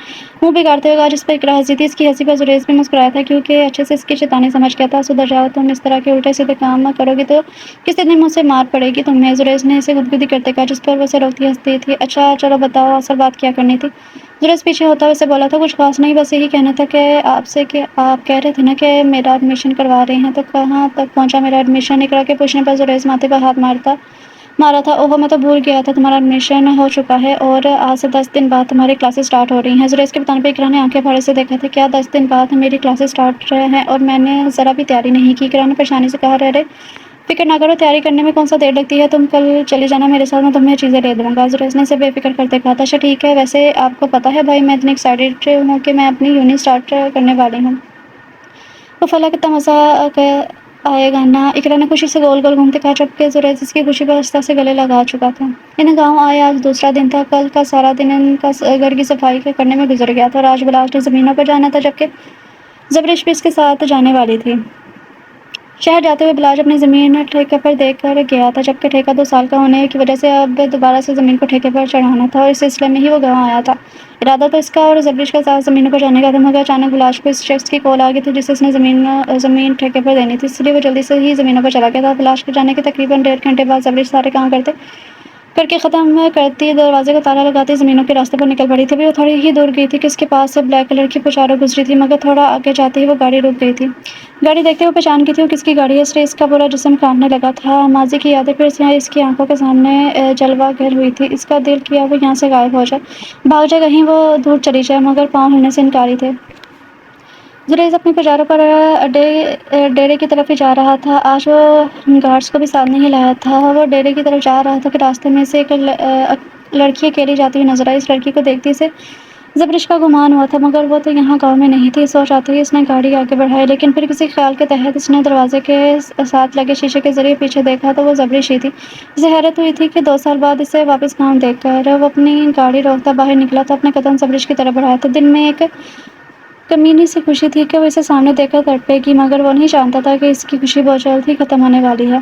منہ بگاڑتے ہوئے کہا، جس پر اقرا ہنسی تھی۔ اس کی ہنسی پر زریز بھی مسکرایا تھا، کیونکہ اچھے سے اس کی شیطانی سمجھ گیا تھا۔ سدھر جاؤ تم، اس طرح کے الٹے سیدھے کام کرو گی تو کسی دن مجھ سے مار پڑے گی تمہیں، زریز نے اسے گدگدی کرتے کہا، جس پر وہ اسے روکتی ہنستی تھی۔ اچھا چلو بتاؤ اصل بات کیا کرنی تھی؟ زریز پیچھے ہوتا ہوا اسے بولا تھا، کچھ خاص نہیں، بس یہی کہنا تھا کہ آپ سے کہ آپ کہہ رہے تھے نا کہ میرا ایڈمیشن کروا رہے ہیں، تو کہاں تک پہنچا میرا ایڈمیشن؟ اقرا کے پوچھنے پر زریز ماتھے پر ہاتھ مارا تھا۔ اوہو میں تو بھول گیا تھا، تمہارا ایڈمیشن ہو چکا ہے اور آج سے 10 دن بعد تمہاری کلاسز سٹارٹ ہو رہی ہیں۔ زریز کے بتانے پر اقرا نے آنکھیں پھاڑے سے دیکھا تھا۔ کیا 10 دن بعد میری کلاسز سٹارٹ ہیں اور میں نے ذرا بھی تیاری نہیں کی؟ اقرا نے پریشانی سے کہا۔ رے فکر نہ کرو، تیاری کرنے میں کون سا دیر لگتی ہے، تم کل چلی جانا میرے ساتھ، میں تمہیں چیزیں لے دوں گا، زریز نے اسے بے فکر کرتے کہا تھا۔ اچھا ٹھیک ہے، ویسے آپ کو پتہ ہے بھائی میں اتنی ایکسائٹیڈ ہوں کہ میں اپنی یونی سٹارٹ کرنے والی ہوں۔ وہ فلاں کتنا مزہ آئے گا نا، اقرا نے خوشی سے گول گول گھومتے کہا، جبکہ زریز اس کی خوشی پر ہنستا سے گلے لگا چکا تھا۔ انہیں گاؤں آئے آج دوسرا دن تھا، کل کا سارا دن ان کا گھر کی صفائی کرنے میں گزر گیا تھا، اور آج بلاش نے زمینوں پر جانا تھا، جبکہ زبرش بھی اس کے ساتھ جانے والی تھی۔ شہر جاتے ہوئے بلاش اپنی زمین ٹھیکے پر دے کر گیا تھا، جبکہ ٹھیکہ 2 سال کا ہونے کی وجہ سے اب دوبارہ سے زمین کو ٹھیکے پر چڑھانا تھا، اور اس سلسلے میں ہی وہ گاؤں آیا تھا۔ ارادہ تو اس کا اور زبرش کا ساتھ زمینوں پر جانے کا تھا، مگر اچانک بلاش کو اس شخص کی کال آ گئی تھی جسے اس نے زمین ٹھیکے پر دینی تھی، اس لیے وہ جلدی سے ہی زمینوں پر چلا گیا تھا۔ بلاش کے جانے کے تقریباً 1.5 گھنٹے بعد زبرش سارے کام کرتے کر کے ختم کرتی دروازے کو تالا لگاتی زمینوں کے راستے پر نکل پڑی تھی۔ وہ تھوڑی ہی دور گئی تھی کہ اس کے پاس سے بلیک کلر کی پچارو گزری تھی، مگر تھوڑا آگے جاتے ہی وہ گاڑی رک گئی تھی۔ گاڑی دیکھتے وہ پہچان کی تھی وہ کس کی گاڑی ہے، اس لیے اس کا پورا جسم کانپنے لگا تھا۔ ماضی کی یادیں پھر سے اس کی آنکھوں کے سامنے جلوہ گر ہوئی تھی۔ اس کا دل کیا وہ یہاں سے غائب ہو جائے، بھاگ جائے، کہیں وہ دور چلی جائے، مگر پاؤں ہلنے سے انکاری تھے۔ زریز اپنی پجاروں پر ڈیرے کی طرف ہی جا رہا تھا۔ آج وہ گارڈز کو بھی ساتھ نہیں لایا تھا۔ وہ ڈیرے کی طرف جا رہا تھا کہ راستے میں سے ایک لڑکی اکیلی جاتی ہوئی نظر آئی۔ اس لڑکی کو دیکھتے سے زبرش کا گمان ہوا تھا، مگر وہ تو یہاں گاؤں میں نہیں تھی۔ سوچ آتے ہی اس نے گاڑی آگے بڑھائی، لیکن پھر کسی خیال کے تحت اس نے دروازے کے ساتھ لگے شیشے کے ذریعے پیچھے دیکھا تو وہ زبرش ہی تھی۔ اسے حیرت ہوئی تھی کہ 2 سال بعد اسے واپس گاؤں دیکھ کر۔ وہ اپنی گاڑی روکتا باہر نکلا تو اپنے قدم زبرش کی طرف بڑھایا تھا۔ دل میں ایک کمینی سی خوشی تھی کہ وہ اسے سامنے دیکھ کر تڑپے گی، مگر وہ نہیں جانتا تھا کہ اس کی خوشی بہت جلد ہی ختم ہونے والی ہے۔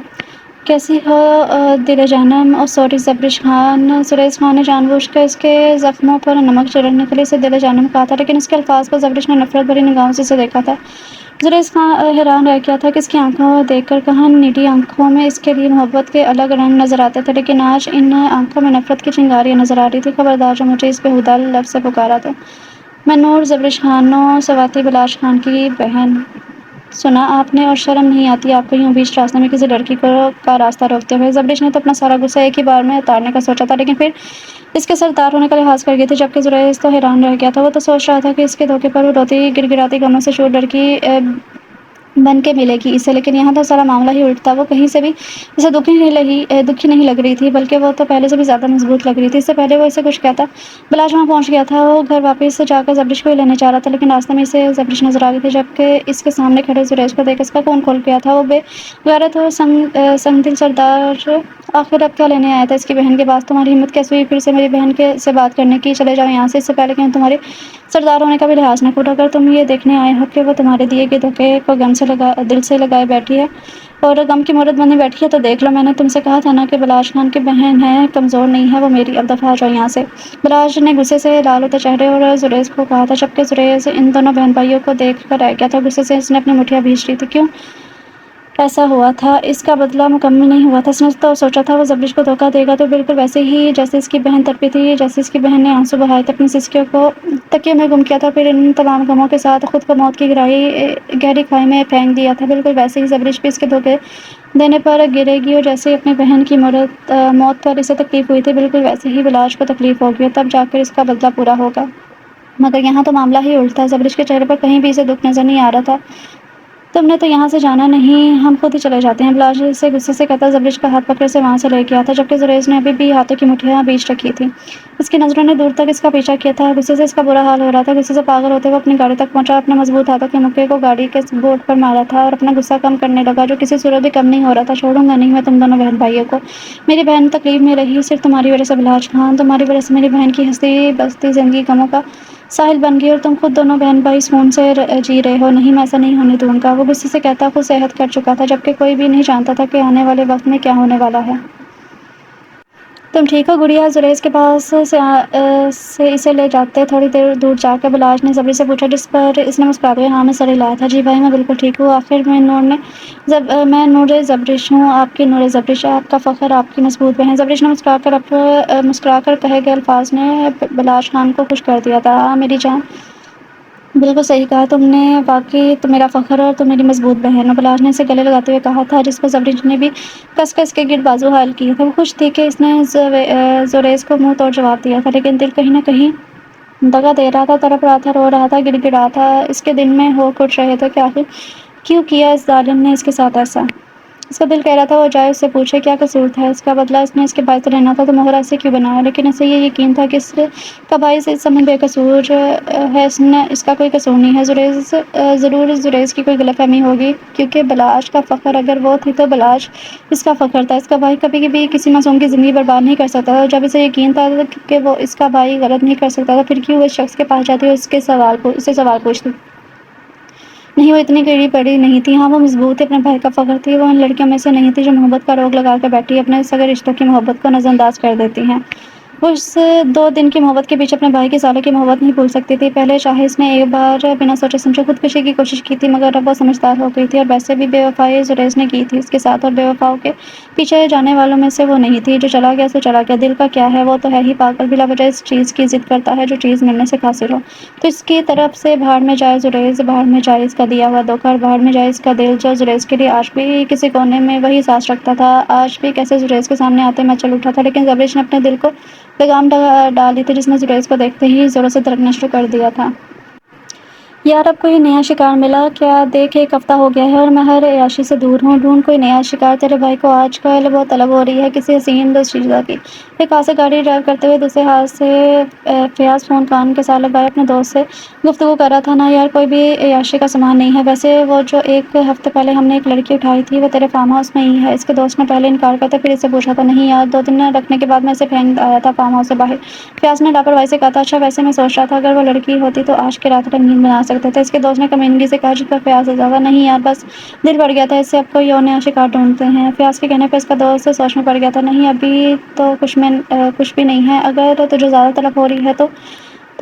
کیسی ہو دل جانم، سوری زبرش خان۔ زریز خان نے جان بوجھ کر اس کے زخموں پر نمک چھڑکنے کے لیے اسے دل جانم کہا تھا، لیکن اس کے الفاظ پر زبرش نے نفرت بھری نگاہوں سے اسے دیکھا تھا۔ زریز خان حیران رہ گیا تھا کہ اس کی آنکھوں دیکھ کر کہاں نیلی آنکھوں میں اس کے لیے محبت کے الگ رنگ نظر آتے تھے، لیکن آج ان آنکھوں میں نفرت کی چنگاریاں نظر آ رہی تھی۔ خبردار جو مجھے اس بےہودہ لفظ سے پکارا تو میں نور زبرش خانم، سواتی بلاش خان کی بہن۔ سنا آپ نے، اور شرم نہیں آتی آپ کو یوں بیچ راستے میں کسی لڑکی کا راستہ روکتے ہوئے؟ زبرش نے تو اپنا سارا غصہ ایک ہی بار میں اتارنے کا سوچا تھا، لیکن پھر اس کے سردار ہونے کا لحاظ کر گئی تھی، جبکہ زریز تو حیران رہ گیا تھا۔ وہ تو سوچ رہا تھا کہ اس کے دھوکے پر وہ روتی گڑ گڑاتی غموں سے چور لڑکی بن کے ملے گی اسے، لیکن یہاں تو سارا معاملہ ہی الٹ تھا۔ وہ کہیں سے بھی اسے دکھی نہیں لگ رہی تھی، بلکہ وہ تو پہلے سے بھی زیادہ مضبوط لگ رہی تھی۔ اس سے پہلے وہ اسے کچھ کہتا بلاش وہاں پہنچ گیا تھا۔ وہ گھر واپس جا کر زبرش کو ہی لینے جا رہا تھا، لیکن راستے میں اسے زبرش نظر آ گئی تھی، جبکہ اس کے سامنے کھڑے زریز کو دیکھ اس کا خون کھول گیا تھا۔ وہ بے غیرت اور سنگ دل سردار آخر اب کیا لینے آیا تھا اس کی بہن کے پاس؟ تمہاری ہمت کیسے ہوئی پھر سے میری بہن سے بات کرنے کی؟ چلے جاؤ یہاں سے، اس سے پہلے کہ میں تمہارے سردار ہونے کا بھی لحاظ نہ کروں۔ اگر تم یہ دیکھنے آئے ہو کہ وہ تمہارے دیے گئے دھوکے کو دل سے لگائے بیٹھی ہے اور غم کی مہرت بنی بیٹھی ہے تو دیکھ لو۔ میں نے تم سے کہا تھا نا کہ بلاش خان کی بہن ہے، کمزور نہیں ہے وہ میری۔ اب دفعہ ہو جاؤ یہاں سے۔ بلاش نے غصے سے لال ہوتے چہرے اور زریز کو کہا تھا، جبکہ زریز ان دونوں بہن بھائیوں کو دیکھ کر رہ گیا تھا۔ غصے سے اس نے اپنی مٹھیاں بھینچ لی تھی۔ کیوں ایسا ہوا تھا؟ اس کا بدلہ مکمل نہیں ہوا تھا۔ اس نے تو سوچا تھا وہ زبرش کو دھوکہ دے گا تو بالکل ویسے ہی جیسے اس کی بہن تڑپی تھی، جیسے اس کی بہن نے آنسو بہائے تھے، اپنی سسکیوں کو تکیے میں گم کیا تھا، پھر ان تمام غموں کے ساتھ خود کو موت کی گہری کھائی میں پھینک دیا تھا، بالکل ویسے ہی زبرش بھی اس کے دھوکے دینے پر گرے گی، اور جیسے اپنی بہن کی موت پر اسے تکلیف ہوئی تھی، بالکل ویسے ہی بلاش کو تکلیف ہوگی، تب جا کر اس کا بدلہ پورا ہوگا۔ مگر یہاں تو معاملہ ہی الٹ تھا۔ زبرش کے چہرے پر کہیں بھی اسے دکھ نظر نہیں آ رہا تھا۔ تم نے تو یہاں سے جانا نہیں، ہم خود ہی چلے جاتے ہیں، بلاش سے غصے سے کہتا زبرش کا ہاتھ پکڑ سے وہاں سے لے گیا تھا، جبکہ زریز نے ابھی بھی ہاتھوں کی مٹھیاں بھینچ رکھی تھی۔ اس کی نظروں نے دور تک اس کا پیچھا کیا تھا۔ غصے سے اس کا برا حال ہو رہا تھا۔ غصے سے پاگل ہوتے ہوئے اپنی گاڑی تک پہنچا، اپنے مضبوط ہاتھوں کے مکے کو گاڑی کے بورڈ پر مارا تھا اور اپنا غصہ کم کرنے لگا، جو کسی صورت بھی کم نہیں ہو رہا تھا۔ چھوڑوں گا نہیں میں تم دونوں بہن بھائیوں کو۔ میری بہن تکلیف میں رہی صرف تمہاری وجہ سے بلاش خان، تمہاری وجہ سے میری بہن کی ہنستی بستی زندگی غموں کا ساحل بن گئی اور تم خود دونوں بہن بھائی سکون سے جی رہے ہو۔ نہیں، میں ایسا نہیں ہونے دوں گا۔ وہ غصے سے کہتا خود سے عہد کر چکا تھا، جبکہ کوئی بھی نہیں جانتا تھا کہ آنے والے وقت میں کیا ہونے والا ہے۔ تم ٹھیک ہو گڑیا؟ زریز کے پاس سے اسے لے جاتے تھوڑی دیر دور جا کر بلاش نے زبرش سے پوچھا، جس پر اس نے مسکراتے ہوئے ہاں میں سر ہلایا تھا۔ جی بھائی میں بالکل ٹھیک ہوں، آخر میں نور زبرش ہوں، آپ کی نور زبرش، آپ کا فخر، آپ کی مضبوط بہن۔ زبرش نے مسکرا کر کہے گئے الفاظ نے بلاش خان کو خوش کر دیا تھا۔ ہاں میری جان، بالکل صحیح کہا تم نے، واقعی تم میرا فخر اور تم میری مضبوط بہن ہو، بلاش نے اسے گلے لگاتے ہوئے کہا تھا، جس پر زبرش نے بھی کس کے گرد بازو حائل کیے تھے۔ وہ خوش تھی کہ اس نے زریز کو منہ توڑ جواب دیا تھا، لیکن دل کہیں نہ کہیں دغا دے رہا تھا، تڑپ رہا تھا، رو رہا تھا، گڑ گڑا تھا۔ اس کے دل میں ہو کچھ رہے تھے کہ آخر کیوں کیا اس ظالم نے اس کے ساتھ ایسا؟ اس کا دل کہہ رہا تھا وہ جائے، اس سے پوچھے کیا قصور تھا اس کا، بدلہ اس نے اس کے بھائی سے لینا تھا تو مہرا اسے کیوں بنایا، لیکن اسے یہ یقین تھا کہ اس کا بھائی اس سمجھ بے قصور ہے، اس کا کوئی قصور نہیں ہے۔ ضرور زریز کی کوئی غلط فہمی ہوگی، کیونکہ بلاش کا فخر اگر وہ تھی تو بلاش اس کا فخر تھا۔ اس کا بھائی کبھی بھی کسی معصوم کی زندگی برباد نہیں کر سکتا تھا، جب اسے یقین تھا کہ وہ اس کا بھائی غلط نہیں کر سکتا تھا، پھر کیوں وہ اس شخص کے پاس جاتی اور اس سے سوال پوچھتی؟ نہیں، وہ اتنی ٹیڑھی پڑی نہیں تھی، ہاں وہ مضبوط تھی، اپنے بھائی کا فخر تھی، وہ ان لڑکیوں میں سے نہیں تھی جو محبت کا روگ لگا کر بیٹھی اپنے سگے رشتوں کی محبت کو نظر انداز کر دیتی ہیں۔ وہ اس 2 دن کی محبت کے بیچ اپنے بھائی کی سالوں کی محبت نہیں بھول سکتی تھی۔ پہلے چاہے اس نے ایک بار بنا سوچے سمجھے خودکشی کی کوشش کی تھی، مگر اب وہ سمجھدار ہو گئی تھی، اور ویسے بھی بے وفائی زریز نے کی تھی اس کے ساتھ، اور بے وفاؤں کے پیچھے جانے والوں میں سے وہ نہیں تھی۔ جو چلا گیا سو چلا گیا، دل کا کیا ہے، وہ تو ہے ہی پاگل، بلا وجہ اس چیز کی ضد کرتا ہے جو چیز ملنے سے قاصر ہو۔ تو اس کی طرف سے بھاڑ میں جائے زریز، بھاڑ میں جائے اس کا دیا ہوا دھوکہ، اور بھاڑ میں جائے اس کا دل جو زریز کے لیے آج بھی کسی کونے میں وہی سانس رکھتا تھا۔ آج بھی کیسے زریز کے سامنے آتے مچل اٹھا تھا، لیکن زبریش نے اپنے دل کو پیغام ڈال دی تھی جس نے زریز کو دیکھتے ہی زوروں سے دھڑکنا شروع کر دیا تھا۔ یار اب کوئی نیا شکار ملا کیا؟ دیکھ 1 ہفتہ ہو گیا ہے اور میں ہر عیاشی سے دور ہوں، ڈھونڈ کوئی نیا شکار، تیرے بھائی کو آج کل بہت طلب ہو رہی ہے کسی حسین دزشیزہ کی۔ ایک ہاتھ سے گاڑی ڈرائیو کرتے ہوئے دوسرے ہاتھ سے فیاض فون کان کے ساتھ لگائے اپنے دوست سے گفتگو کر رہا تھا۔ نا یار، کوئی بھی عیاشی کا سامان نہیں ہے، ویسے وہ جو 1 ہفتے پہلے ہم نے ایک لڑکی اٹھائی تھی وہ تیرے فارم ہاؤس میں ہی ہے۔ اس کے دوست نے پہلے انکار کرتے پھر اسے پوچھا تھا۔ نہیں یار، 2 دن رکھنے کے بعد میں اسے پھینک آیا تھا فارم ہاؤس سے باہر، فیاض نے لاپرواہی سے کہا تھا۔ اچھا، ویسے میں سوچ رہا تھا اگر وہ لڑکی ہوتی تو آج کی رات رنگین بنا سکتے تھے، اس کے دوست نے کمینگی سے کہا، جس پر فیاض ہنسا تھا۔ نہیں یار، بس دل بڑھ گیا تھا اس سے، اب کوئی اور نیا شکار ڈھونڈتے ہیں۔ فیاض کے کہنے پر اس کا دوست سوچ میں پڑ گیا تھا۔ نہیں، ابھی تو کچھ بھی نہیں ہے، اگر تجھے زیادہ طلب ہو رہی ہے تو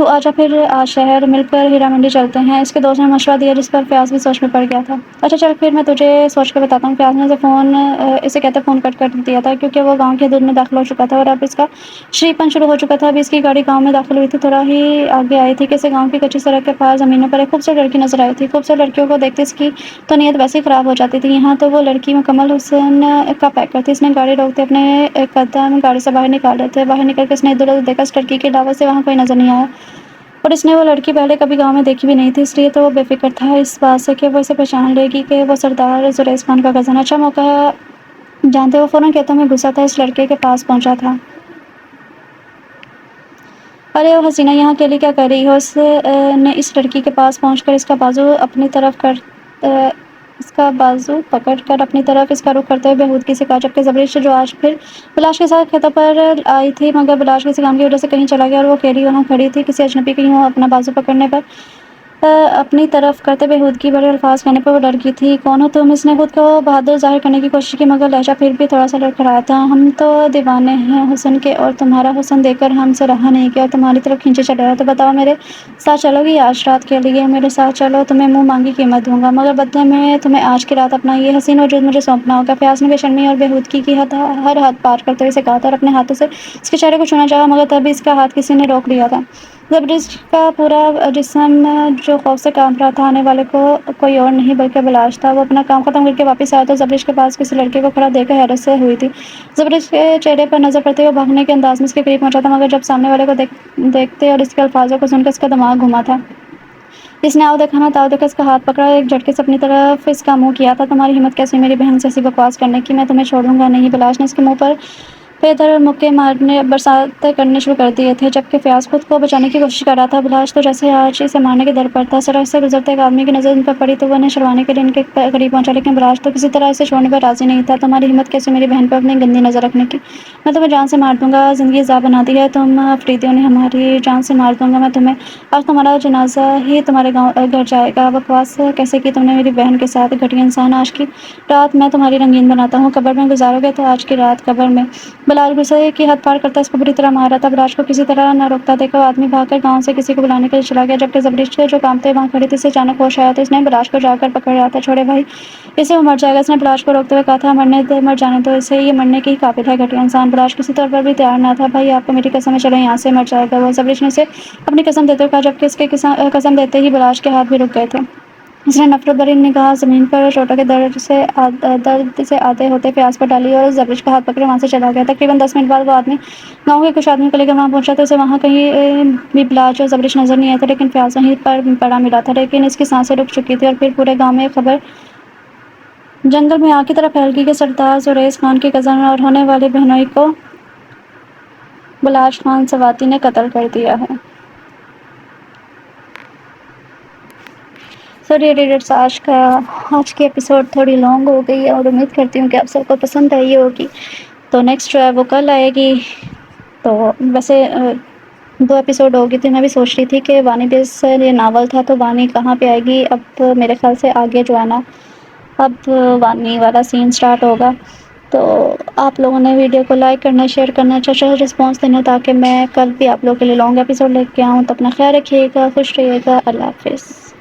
آجا پھر آج شہر مل کر ہیرا منڈی چلتے ہیں، اس کے دوست نے مشورہ دیا، جس پر فیاض بھی سوچ میں پڑ گیا تھا۔ اچھا چل، پھر میں تجھے سوچ کے بتاتا ہوں۔ فیاض نے اسے کہتے فون کٹ کر دیا تھا، کیونکہ وہ گاؤں کی حدود میں داخل ہو چکا تھا اور اب اس کا شریف پن شروع ہو چکا تھا۔ ابھی اس کی گاڑی گاؤں میں داخل ہوئی تھی، تھوڑا ہی آگے آئی تھی کہ اسے گاؤں کی کچی سڑک کے پاس زمینوں پر ایک خوبصورت لڑکی نظر آئی تھی۔ خوبصورت لڑکیوں کو دیکھتے اس کی تو نیت ویسے ہی خراب ہو جاتی تھی، یہاں تو وہ لڑکی مکمل حسن کا پیکر تھی۔ اس نے گاڑی روکتے اپنے قدم گاڑی سے باہر نکالے تھے۔ باہر نکل کے اس نے ادھر ادھر دیکھا، اس لڑکی کے علاوہ سے وہاں کوئی نظر نہیں آیا، اور اس نے وہ لڑکی پہلے کبھی گاؤں میں دیکھی بھی نہیں تھی، اس لیے تو وہ بے فکر تھا اس بات سے کہ وہ اسے پہچان لے گی کہ وہ سردار زریز خان کا کزن ہے۔ اچھا موقع جانتے وہ فوراً کھیتوں میں گھسا تھا، اس لڑکے کے پاس پہنچا تھا۔ ارے او حسینہ، یہاں اکیلی کیا کر رہی ہو؟ اس نے اس لڑکی کے پاس پہنچ کر اس کا بازو پکڑ کر اپنی طرف اس کا رخ کرتے ہوئے بےہودگی سے کہا، جبکہ زبریش جو آج پھر بلاش کے ساتھ کھیتوں پر آئی تھی، مگر بلاش کسی کام کی وجہ سے کہیں چلا گیا اور وہ اکیلی وہاں کھڑی تھی کسی اجنبی کے یوں اپنا بازو پکڑنے پر اپنی طرف کرتے بےہودگی بھرے الفاظ کہنے پر وہ ڈر گئی تھی۔ کون ہو تم؟ اس نے خود کو بہادر ظاہر کرنے کی کوشش کی، مگر لہجہ پھر بھی تھوڑا سا لڑکھڑایا تھا۔ ہم تو دیوانے ہیں حسن کے، اور تمہارا حسن دیکھ کر ہم سے رہا نہیں گیا اور تمہاری طرف کھینچے چلے آئے، تو بتاؤ میرے ساتھ چلو گی آج رات کے لیے؟ میرے ساتھ چلو، تمہیں منہ مانگی قیمت دوں گا، مگر بدلے میں تمہیں آج کی رات اپنا یہ حسین وجود مجھے سونپنا ہوگا۔ فیاض نے بے شرمی اور بےہودگی کی ہر حد پار کرتے ہوئے اسے کہا تھا، اور اپنے ہاتھوں سے اس کے چہرے کو چھونا چاہا، مگر تب اس کا ہاتھ کسی نے روک لیا تھا۔ زبریش کا پورا جسم جو خوف سے کانپ رہا تھا، آنے والے کو کوئی اور نہیں بلکہ بلاش تھا۔ وہ اپنا کام ختم کر کے واپس آیا تو زبریش کے پاس کسی لڑکے کو کھڑا دیکھ کر حیرت سے ہوئی تھی۔ زبریش کے چہرے پر نظر پڑتے ہی وہ بھاگنے کے انداز میں اس کے قریب پہنچا تھا، مگر جب سامنے والے کو دیکھتے اور اس کے الفاظوں کو سن کر اس کا دماغ گھوما تھا۔ اس نے آؤ دیکھا نا تاؤ دیکھا اس کا ہاتھ پکڑا، ایک جھٹکے سے اپنی طرف اس کا منہ کیا تھا۔ تمہاری ہمت کیسی میری بہن سے ایسی بکواس کرنے کی؟ میں تمہیں چھوڑوں گا نہیں۔ بلاش نے اس کے منہ پر پہ دھر مکے برساتیں کرنے شروع کر دیے تھے، جبکہ فیاض خود کو بچانے کی کوشش کر رہا تھا۔ بلاش تو جیسے آج اسے مارنے کے در پر تھا۔ سڑک سے گزرتے ایک آدمی کی نظر ان پر پڑی تو وہ انہیں چھڑوانے کے لیے ان کے قریب پہنچا، لیکن بلاش تو کسی طرح اسے چھوڑنے پر راضی نہیں تھا۔ تمہاری ہمت کیسی میری بہن پر اپنی گندی نظر رکھنے کی؟ میں تمہیں جان سے مار دوں گا، زندگی عذاب بنا دی ہے تم افریدیوں نے ہماری، جان سے مار دوں گا میں تمہیں، آج تمہارا جنازہ ہی تمہارے گھر جائے گا۔ بکواس کیسے کی تم نے میری بہن کے ساتھ، گھٹیا انسان؟ آج کی رات میں تمہاری رنگین بناتا ہوں، قبر میں گزارو گے تو آج کی رات قبر میں۔ بلاش غصے کی حد پار کرتا اس کو بری طرح مار رہا تھا۔ بلاش کو کسی طرح نہ روکتا دیکھ کر وہ آدمی بھاگ کر گاؤں سے کسی کو بلانے کے لیے چلا گیا، جبکہ زبریش جو کانپتے ہوئے وہاں کھڑی تھی اسے اچانک ہوش آیا تو اس نے بلاش کو جا کر پکڑ لیا تھا۔ چھوڑے بھائی اسے، وہ مر جائے گا، اس نے بلاش کو روکتے ہوئے کہا تھا۔ مرنے دے، مر جانے دو اسے، یہ مرنے کے ہی قابل ہے، گھٹیا انسان۔ بلاش کسی طور پر بھی تیار نہ تھا۔ بھائی آپ کو میری قسم ہے، چلو یہاں سے، مر جائے گا وہ، زبریش نے اسے اپنی قسم دیتے ہوئے کہا، جبکہ اس کے قسم دیتے ہی بلاش کے ہاتھ بھی رک گئے تھے۔ اس نے نفرت بھری نگاہ زمین پر چوٹوں کے درد سے آدھے ہوتے فیاض پر ڈالی اور زبریش کا ہاتھ پکڑے وہاں سے چلا گیا۔ تقریباً 10 منٹ بعد وہ آدمی گاؤں کے کچھ آدمی کو لے کر وہاں پہنچا تو اسے وہاں کہیں بھی بلاش اور زبریش نظر نہیں آئے تھے، لیکن فیاض وہیں پر پڑا ملا تھا، لیکن اس کی سانسیں رک چکی تھیں، اور پھر پورے گاؤں میں یہ خبر جنگل میں آگ کی طرح پھیل گئی کہ سردار زریز خان کی کزن اور ہونے والی بہنوئی کو بلاش خان سواتی نے قتل کر دیا ہے۔ سوری ریڈرز، آج کی ایپیسوڈ تھوڑی لانگ ہو گئی ہے اور امید کرتی ہوں کہ آپ سب کو پسند آئی ہوگی۔ تو نیکسٹ جو ہے وہ کل آئے گی۔ تو ویسے 2 ایپیسوڈ ہوگی تھی، میں بھی سوچ رہی تھی کہ وانی بیس یہ ناول تھا تو وانی کہاں پہ آئے گی؟ اب میرے خیال سے آگے جو ہے نا اب وانی والا سین سٹارٹ ہوگا، تو آپ لوگوں نے ویڈیو کو لائک کرنا، شیئر کرنا، اچھا رسپانس دینا، تاکہ میں کل بھی آپ لوگوں کے لیے لانگ ایپیسوڈ لے کے آؤں. تو اپنا خیال رکھیے گا، خوش رہیے گا. اللہ حافظ.